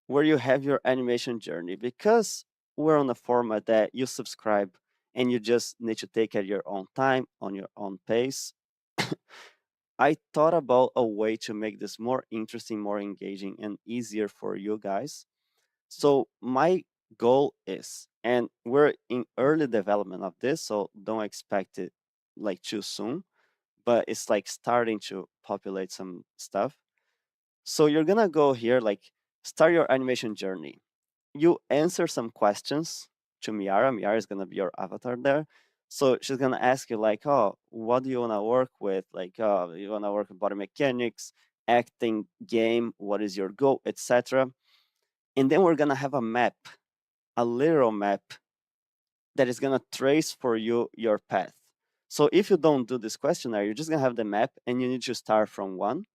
where you have your animation journey because we're on a format that you subscribe and you just need to take at your own time on your own pace. I thought about a way to make this more interesting, more engaging, and easier for you guys. So my goal is, and we're in early development of this, so don't expect it like too soon, but it's like starting to populate some stuff. So you're gonna go here, like start your animation journey. You answer some questions to Miara. Miara is gonna be your avatar there. So she's gonna ask you like, oh, what do you wanna work with? Like, you wanna work with body mechanics, acting, game, what is your goal, etc. And then we're gonna have a map, a literal map that is gonna trace for you your path. So if you don't do this questionnaire, you're just gonna have the map and you need to start from one.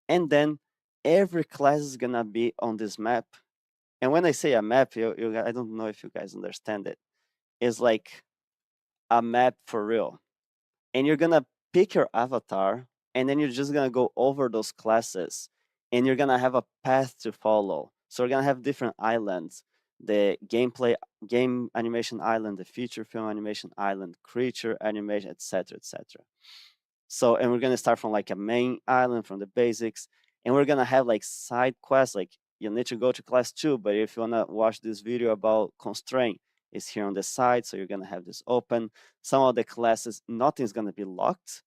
And then every class is gonna be on this map. And when I say a map, I don't know if you guys understand it. It's like a map for real. And you're gonna pick your avatar, and then you're just gonna go over those classes, and you're gonna have a path to follow. So we're gonna have different islands: the game animation island, the feature film animation island, creature animation, etc., etc. So, and we're gonna start from like a main island from the basics, and we're gonna have like side quests. Like you need to go to class 2, but if you wanna watch this video about constraint, it's here on the side. So you're gonna have this open. Some of the classes, nothing's gonna be locked,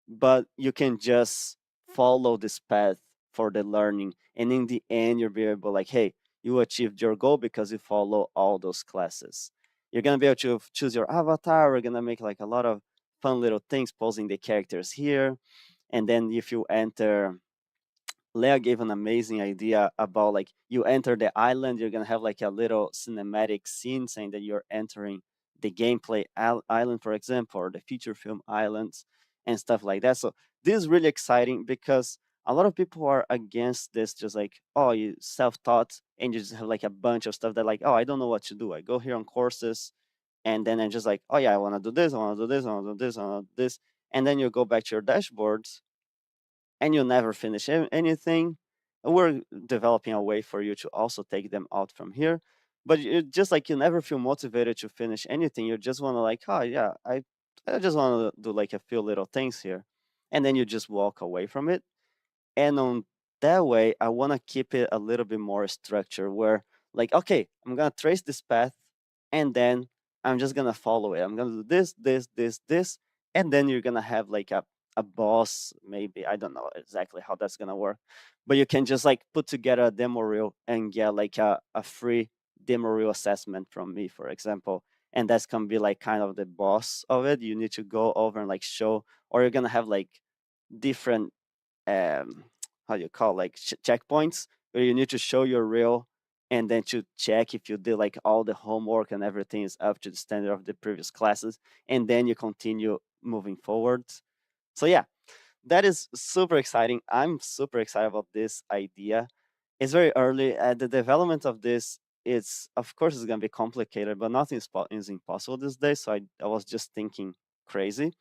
but you can just follow this path for the learning, and in the end, you'll be able like, hey, you achieved your goal because you follow all those classes. You're gonna be able to choose your avatar. We're gonna make like a lot of fun little things, posing the characters here, and then if you enter, Leah gave an amazing idea about like you enter the island, you're gonna have like a little cinematic scene saying that you're entering the gameplay island, for example, or the feature film islands and stuff like that. So this is really exciting because a lot of people are against this, just like, oh, you self-taught and you just have like a bunch of stuff that like, oh, I don't know what to do. I go here on courses and then I'm just like, oh yeah, I wanna do this, I wanna do this, I wanna do this, I wanna do this. And then you go back to your dashboards and you never finish anything. We're developing a way for you to also take them out from here. But just like you never feel motivated to finish anything. You just want to like, oh yeah, I just want to do like a few little things here. And then you just walk away from it. And on that way, I want to keep it a little bit more structured where like, okay, I'm going to trace this path and then I'm just going to follow it. I'm going to do this, this, this, this. And then you're going to have like a boss, maybe. I don't know exactly how that's going to work. But you can just like put together a demo reel and get like a free demo reel assessment from me, for example. And that's going to be like kind of the boss of it. You need to go over and like show, or you're going to have like different how do you call like checkpoints where you need to show your reel and then to check if you did like all the homework and everything is up to the standard of the previous classes, and then you continue moving forward. So yeah, that is super exciting. I'm super excited about this idea. It's very early. The development of this it's of course it's gonna be complicated, but nothing is impossible these days. So I was just thinking crazy,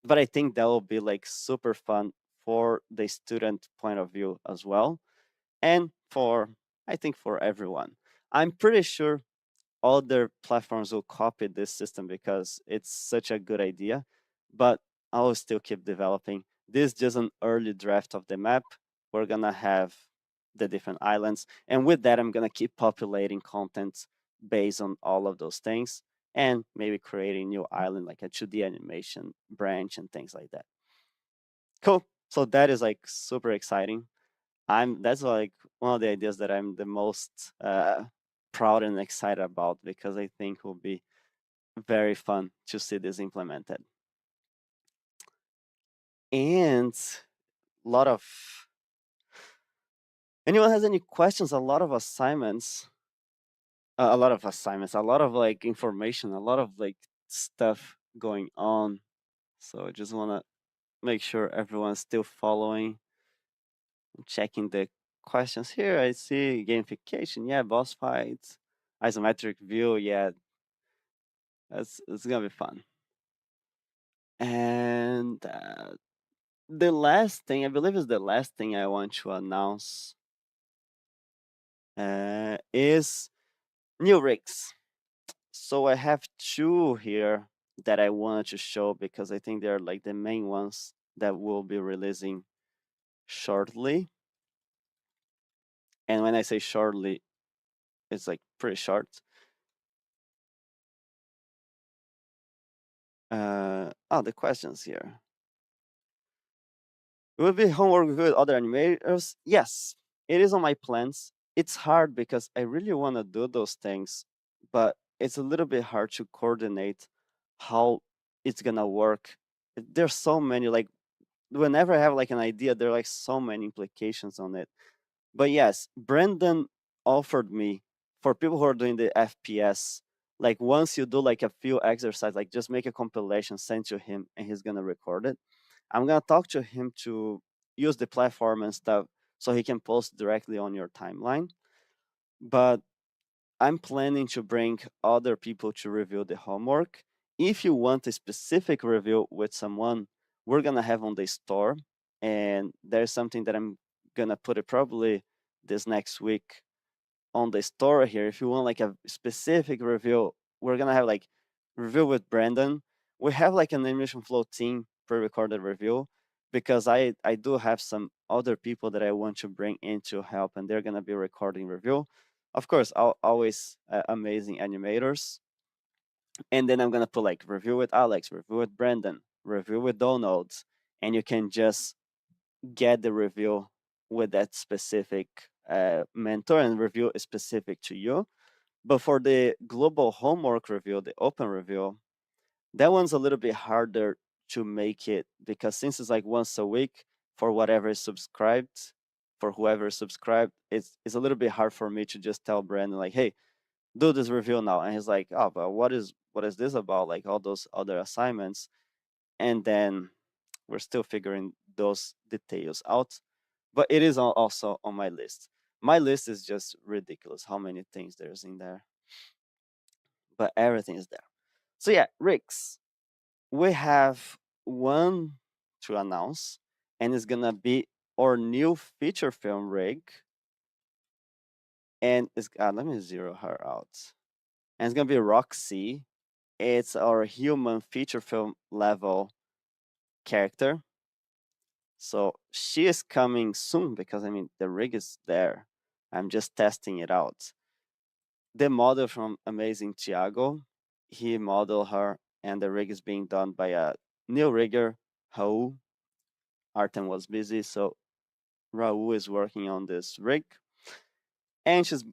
but I think that will be like super fun for the student point of view as well, and for I think for everyone. I'm pretty sure other platforms will copy this system because it's such a good idea, but I'll still keep developing. This is just an early draft of the map. We're gonna have the different islands, and with that, I'm gonna keep populating content based on all of those things, and maybe creating new island like a 2D animation branch and things like that. Cool. So that is like super exciting. That's like one of the ideas that I'm the most proud and excited about because I think will be very fun to see this implemented. And a lot of anyone has any questions? A lot of assignments, a lot of like information, a lot of like stuff going on. So I just want to make sure everyone's still following. I'm checking the questions here. I see gamification, yeah, boss fights, isometric view, yeah, it's gonna be fun. And the last thing, I believe, is the last thing I want to announce is new rigs. So I have two here that I wanted to show because I think they're like the main ones that we'll be releasing shortly. And when I say shortly, it's like pretty short. The questions here. Will be homework with other animators? Yes, it is on my plans. It's hard because I really want to do those things, but it's a little bit hard to coordinate how it's gonna work. There's so many, like, whenever I have like an idea, there are like so many implications on it. But yes, Brendan offered me for people who are doing the FPS, like once you do like a few exercises, like just make a compilation, send to him, and he's gonna record it. I'm gonna talk to him to use the platform and stuff so he can post directly on your timeline. But I'm planning to bring other people to review the homework. If you want a specific review with someone, we're gonna have on the store, and there's something that I'm gonna put it probably this next week on the store here. If you want like a specific review, we're gonna have like review with Brandon. We have like an animation flow team pre-recorded review because I do have some other people that I want to bring in to help, and they're gonna be recording review. Of course, always amazing animators. And then I'm gonna put like review with Alex, review with Brandon, review with Donald, and you can just get the review with that specific mentor, and review is specific to you. But for the global homework review, the open review, that one's a little bit harder to make it because since it's like once a week for whatever is subscribed, for whoever is subscribed, it's a little bit hard for me to just tell Brandon like, hey, do this review now. And he's like, oh, but what is this about? Like all those other assignments. And then we're still figuring those details out. But it is also on my list. My list is just ridiculous how many things there's in there. But everything is there. So yeah, Ricks, we have one to announce, and it's gonna be our new feature film rig. And it's let me zero her out. And it's gonna be Roxy. It's our human feature film level character. So she is coming soon because I mean the rig is there. I'm just testing it out. The model from Amazing Tiago, he modeled her, and the rig is being done by a new rigger, Raul. Artem was busy, so Raul is working on this rig. And she's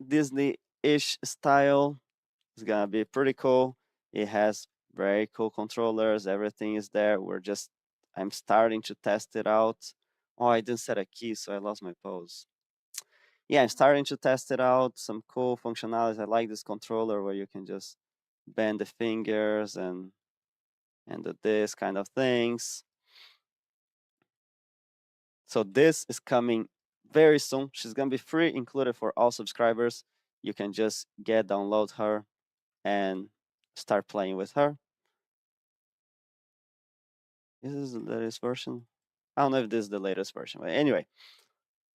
Disney-ish style. It's gonna be pretty cool. It has very cool controllers. Everything is there. I'm starting to test it out. Oh, I didn't set a key, so I lost my pose. Yeah, I'm starting to test it out. Some cool functionalities. I like this controller where you can just bend the fingers and do this kind of things. So this is coming very soon. She's gonna be free, included for all subscribers. You can just download her and start playing with her. This is the latest version. I don't know if this is the latest version, but anyway.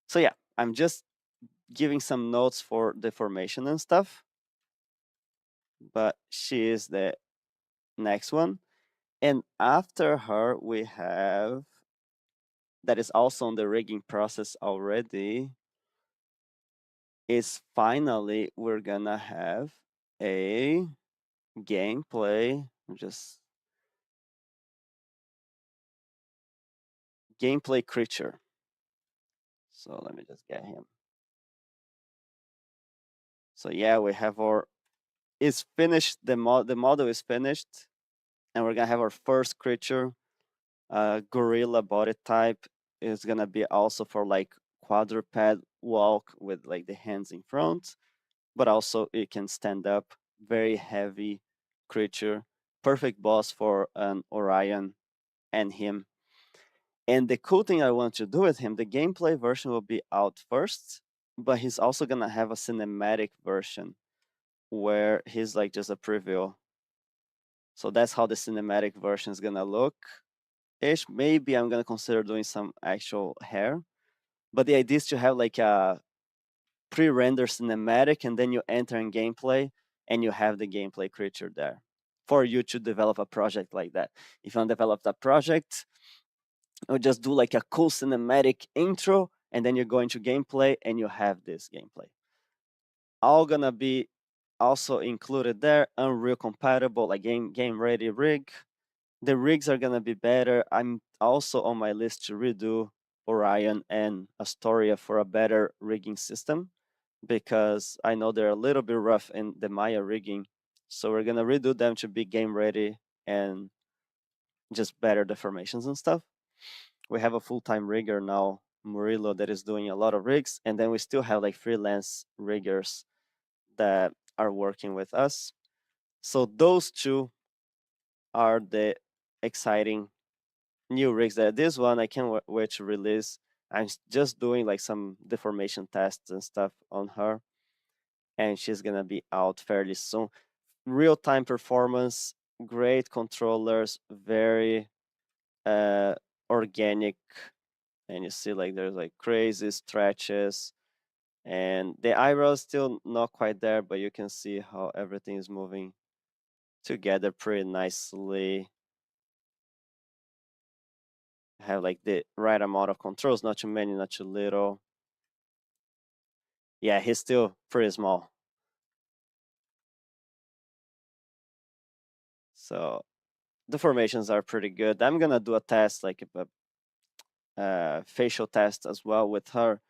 So yeah, I'm just giving some notes for the formation and stuff. But she is the next one. And after her, we have that is also on the rigging process already. Is finally we're gonna have a gameplay. Just gameplay creature. So let me just get him. So yeah, we have our is finished. The model is finished, and we're gonna have our first creature. Gorilla body type is gonna be also for like quadruped walk with like the hands in front, but also it can stand up. Very heavy creature, perfect boss for an Orion and him. And the cool thing I want to do with him, the gameplay version will be out first, but he's also gonna have a cinematic version where he's like just a preview. So that's how the cinematic version is gonna look. Ish. Maybe I'm gonna consider doing some actual hair, but the idea is to have like a pre-render cinematic, and then you enter in gameplay, and you have the gameplay creature there for you to develop a project like that. If you want to develop that project, you just do like a cool cinematic intro, and then you go into gameplay, and you have this gameplay. All gonna be also included there. Unreal compatible, like game ready rig. The rigs are gonna be better. I'm also on my list to redo Orion and Astoria for a better rigging system because I know they're a little bit rough in the Maya rigging. So we're gonna redo them to be game ready and just better the formations and stuff. We have a full-time rigger now, Murillo, that is doing a lot of rigs, and then we still have like freelance riggers that are working with us. So those two are the exciting new rigs. That this one I can't wait to release. I'm just doing like some deformation tests and stuff on her, and she's gonna be out fairly soon. Real time performance, great controllers, very organic, and you see like there's like crazy stretches, and the eyebrows still not quite there, but you can see how everything is moving together pretty nicely. Have like the right amount of controls, not too many, not too little. Yeah, he's still pretty small. So the formations are pretty good. I'm gonna do a test, like a facial test as well with her,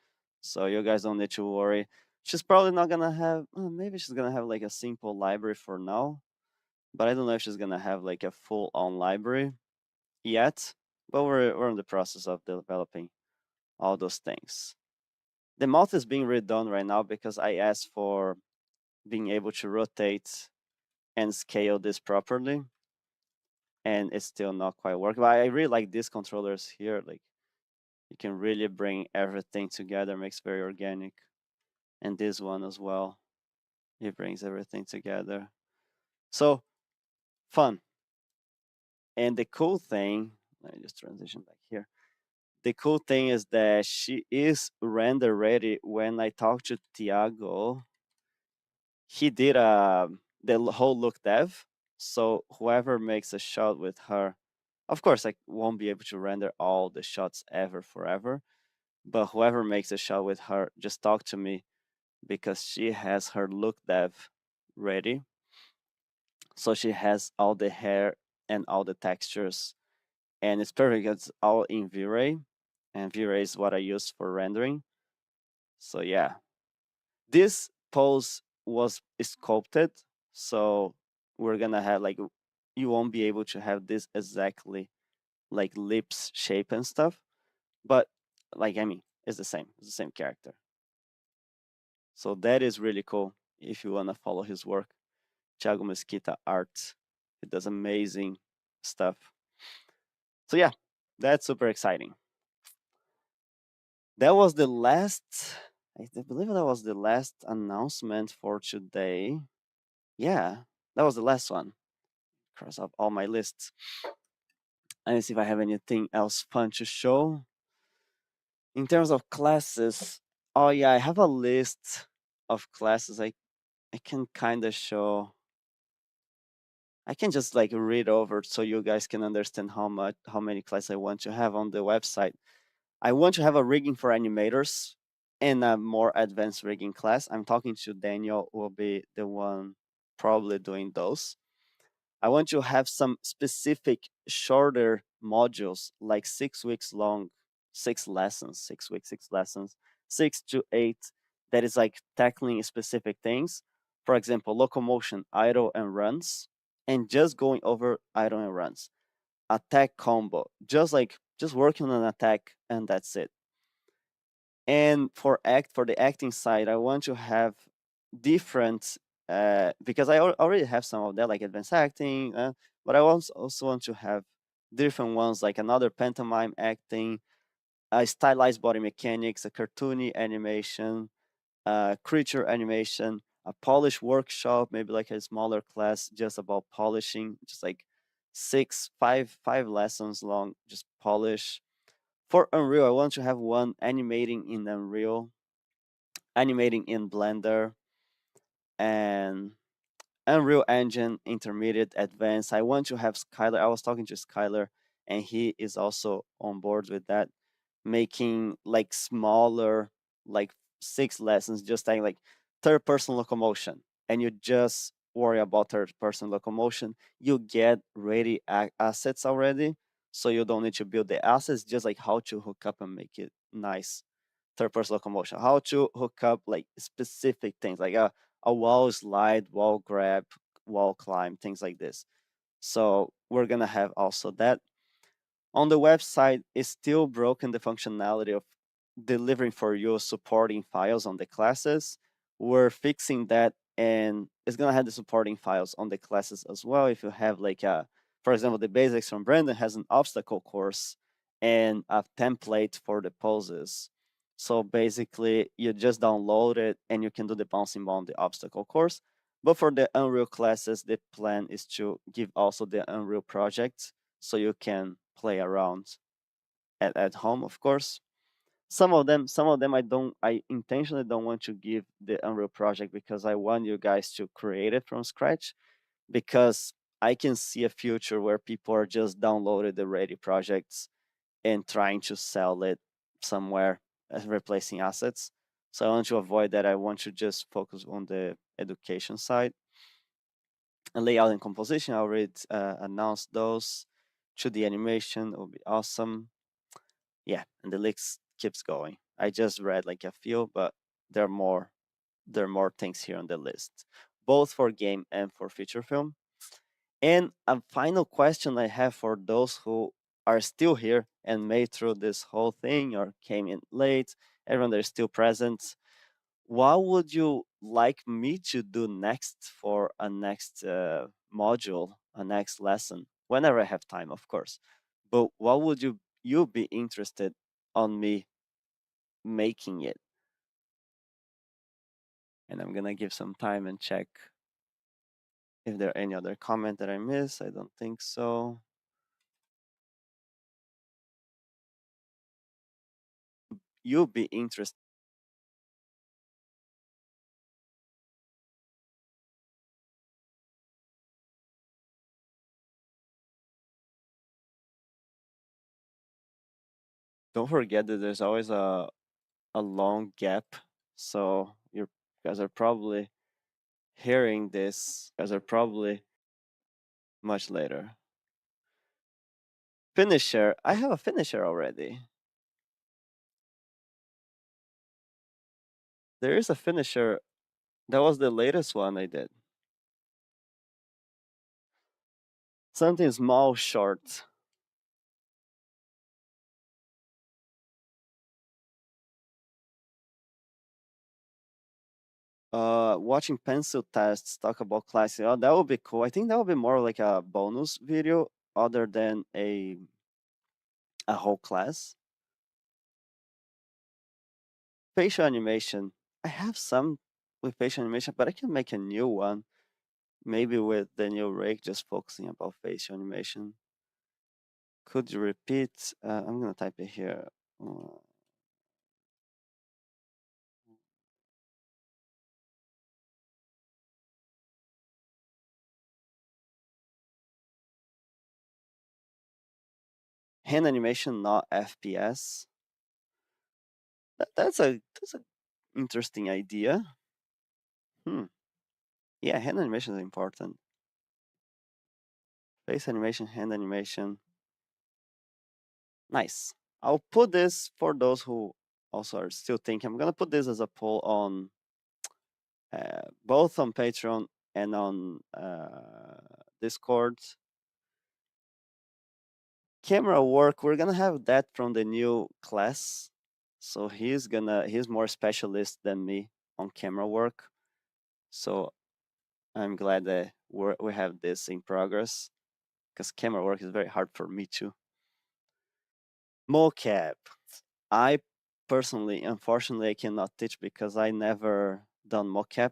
so you guys don't need to worry. She's probably not gonna have. Maybe she's gonna have like a simple library for now, but I don't know if she's gonna have like a full-on library yet. But we're in the process of developing all those things. The mouth is being redone right now because I asked for being able to rotate and scale this properly, and it's still not quite working. But I really like these controllers here. Like you can really bring everything together, makes very organic. And this one as well, it brings everything together. So fun. And the cool thing, let me just transition back here. The cool thing is that she is render ready. When I talked to Tiago, he did the whole look dev. So whoever makes a shot with her, of course, I won't be able to render all the shots ever forever. But whoever makes a shot with her, just talk to me because she has her look dev ready. So she has all the hair and all the textures, and it's perfect. It's all in V-Ray, and V-Ray is what I use for rendering. So yeah, this pose was sculpted, so we're gonna have like you won't be able to have this exactly like lips shape and stuff, but like I mean, it's the same character. So that is really cool if you wanna follow his work. Thiago Mesquita art, he does amazing stuff. So yeah, that's super exciting. That was the last believe that was the last announcement for today. Yeah, that was the last one. Cross off all my lists. Let me see if I have anything else fun to show. In terms of classes, oh yeah, I have a list of classes I can kind of show. I can just like read over so you guys can understand how many classes I want to have on the website. I want to have a rigging for animators and a more advanced rigging class. I'm talking to Daniel, who will be the one probably doing those. I want to have some specific shorter modules, like 6 weeks long, 6 lessons, 6 weeks, 6 lessons, 6 to 8, that is like tackling specific things. For example, locomotion, idle, and runs, and just going over idle and runs. Attack combo, just working on an attack, and that's it. And for the acting side, I want to have different because I already have some of that, like advanced acting, but I also want to have different ones, like another pantomime acting, a stylized body mechanics, a cartoony animation, creature animation, a polish workshop, maybe like a smaller class just about polishing, just like five lessons long, just polish. For Unreal, I want to have one animating in Unreal, animating in Blender, and Unreal Engine Intermediate Advanced. I want to have Skylar. I was talking to Skylar, and he is also on board with that, making like smaller, like 6 lessons, just like third person locomotion. And you just worry about third person locomotion. You get ready assets already. So you don't need to build the assets, just like how to hook up and make it nice third person locomotion, how to hook up like specific things like a wall slide, wall grab, wall climb, things like this. So we're gonna have also that. On the website, it's still broken the functionality of delivering for you supporting files on the classes. We're fixing that, and it's gonna have the supporting files on the classes as well. If you have like for example, the basics from Brandon has an obstacle course and a template for the poses. So basically, you just download it and you can do the bouncing ball on the obstacle course. But for the Unreal classes, the plan is to give also the Unreal project so you can play around at home, of course. Some of them I intentionally don't want to give the Unreal project because I want you guys to create it from scratch, because I can see a future where people are just downloading the ready projects and trying to sell it somewhere as replacing assets. So I want to avoid that. I want to just focus on the education side. And layout and composition, I already announced those. 2D animation will be awesome. Yeah, and the list keeps going. I just read like a few, but there are more. There are more things here on the list, both for game and for feature film. And a final question I have for those who are still here and made through this whole thing or came in late, everyone that is still present, what would you like me to do next for a next module, a next lesson? Whenever I have time, of course. But what would you be interested on me making it? And I'm gonna give some time and check if there are any other comment that I missed. I don't think so. You'll be interested. Don't forget that there's always a long gap, so you guys are probably hearing this. You guys are probably much later. Finisher. I have a finisher already. There is a finisher. That was the latest one I did. Something small, short. Watching pencil tests talk about classic. Oh, that would be cool. I think that would be more like a bonus video other than a whole class. facial animation. I have some with facial animation, but I can make a new one. Maybe with the new rig, just focusing about facial animation. Could you repeat? I'm gonna type it here. Hand animation, not FPS. That's a interesting idea. Yeah, hand animation is important. Face animation, hand animation. Nice. I'll put this for those who also are still thinking. I'm gonna put this as a poll on both on Patreon and on Discord. Camera work, we're gonna have that from the new class. So he's more specialist than me on camera work. So I'm glad that we have this in progress because camera work is very hard for me too. Mocap. I personally, unfortunately, I cannot teach because I never done mocap.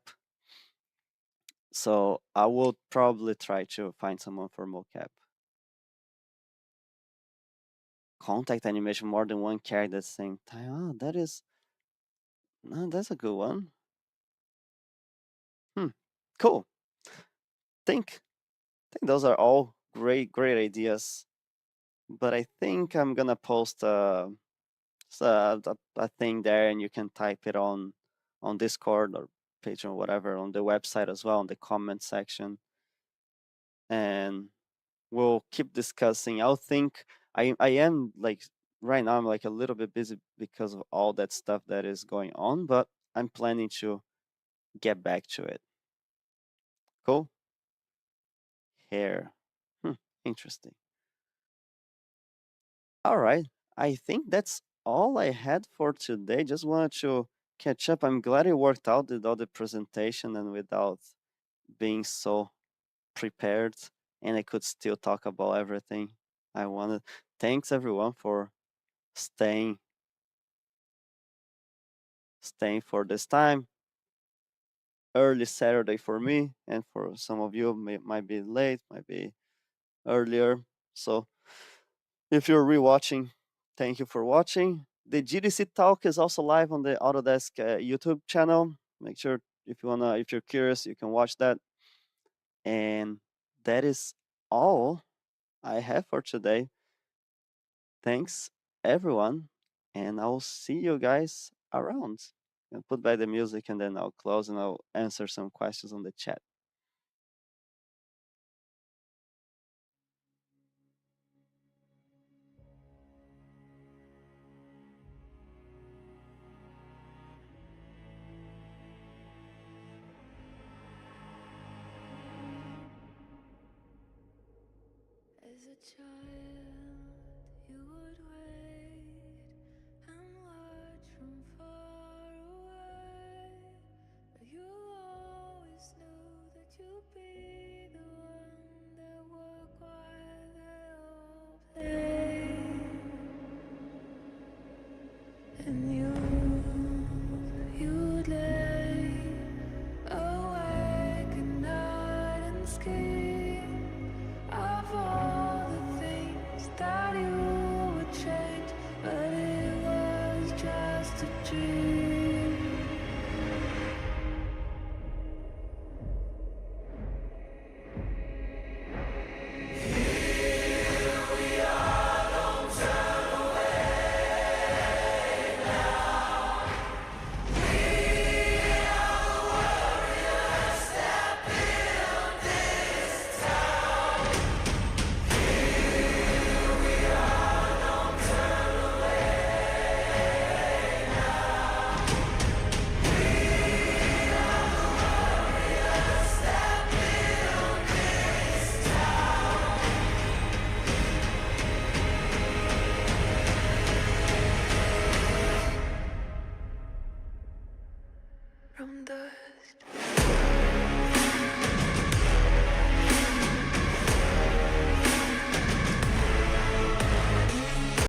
So I will probably try to find someone for mocap. Contact animation, more than one character at the same time. Oh, that's a good one. Cool. Think those are all great ideas. But I think I'm gonna post a thing there, and you can type it on Discord or Patreon or whatever on the website as well, in the comment section. And we'll keep discussing. I'll think I am like right now I'm like a little bit busy because of all that stuff that is going on, but I'm planning to get back to it. Cool. Hair. Interesting. All right. I think that's all I had for today. Just wanted to catch up. I'm glad it worked out without the presentation and without being so prepared, and I could still talk about everything I wanted. Thanks everyone for staying for this time. Early Saturday for me, and for some of you might be late, might be earlier. So if you're rewatching, thank you for watching. The GDC talk is also live on the Autodesk YouTube channel. Make sure if you're curious, you can watch that. And that is all I have for today. Thanks everyone, and I'll see you guys around. I'll put back the music and then I'll close and I'll answer some questions on the chat. As a child, you would wait and watch from far away. But you always knew that you'd be the one that would while they all play. And you'd lay awake at night and scheme of all the things that you would change, but it was just a dream. From dust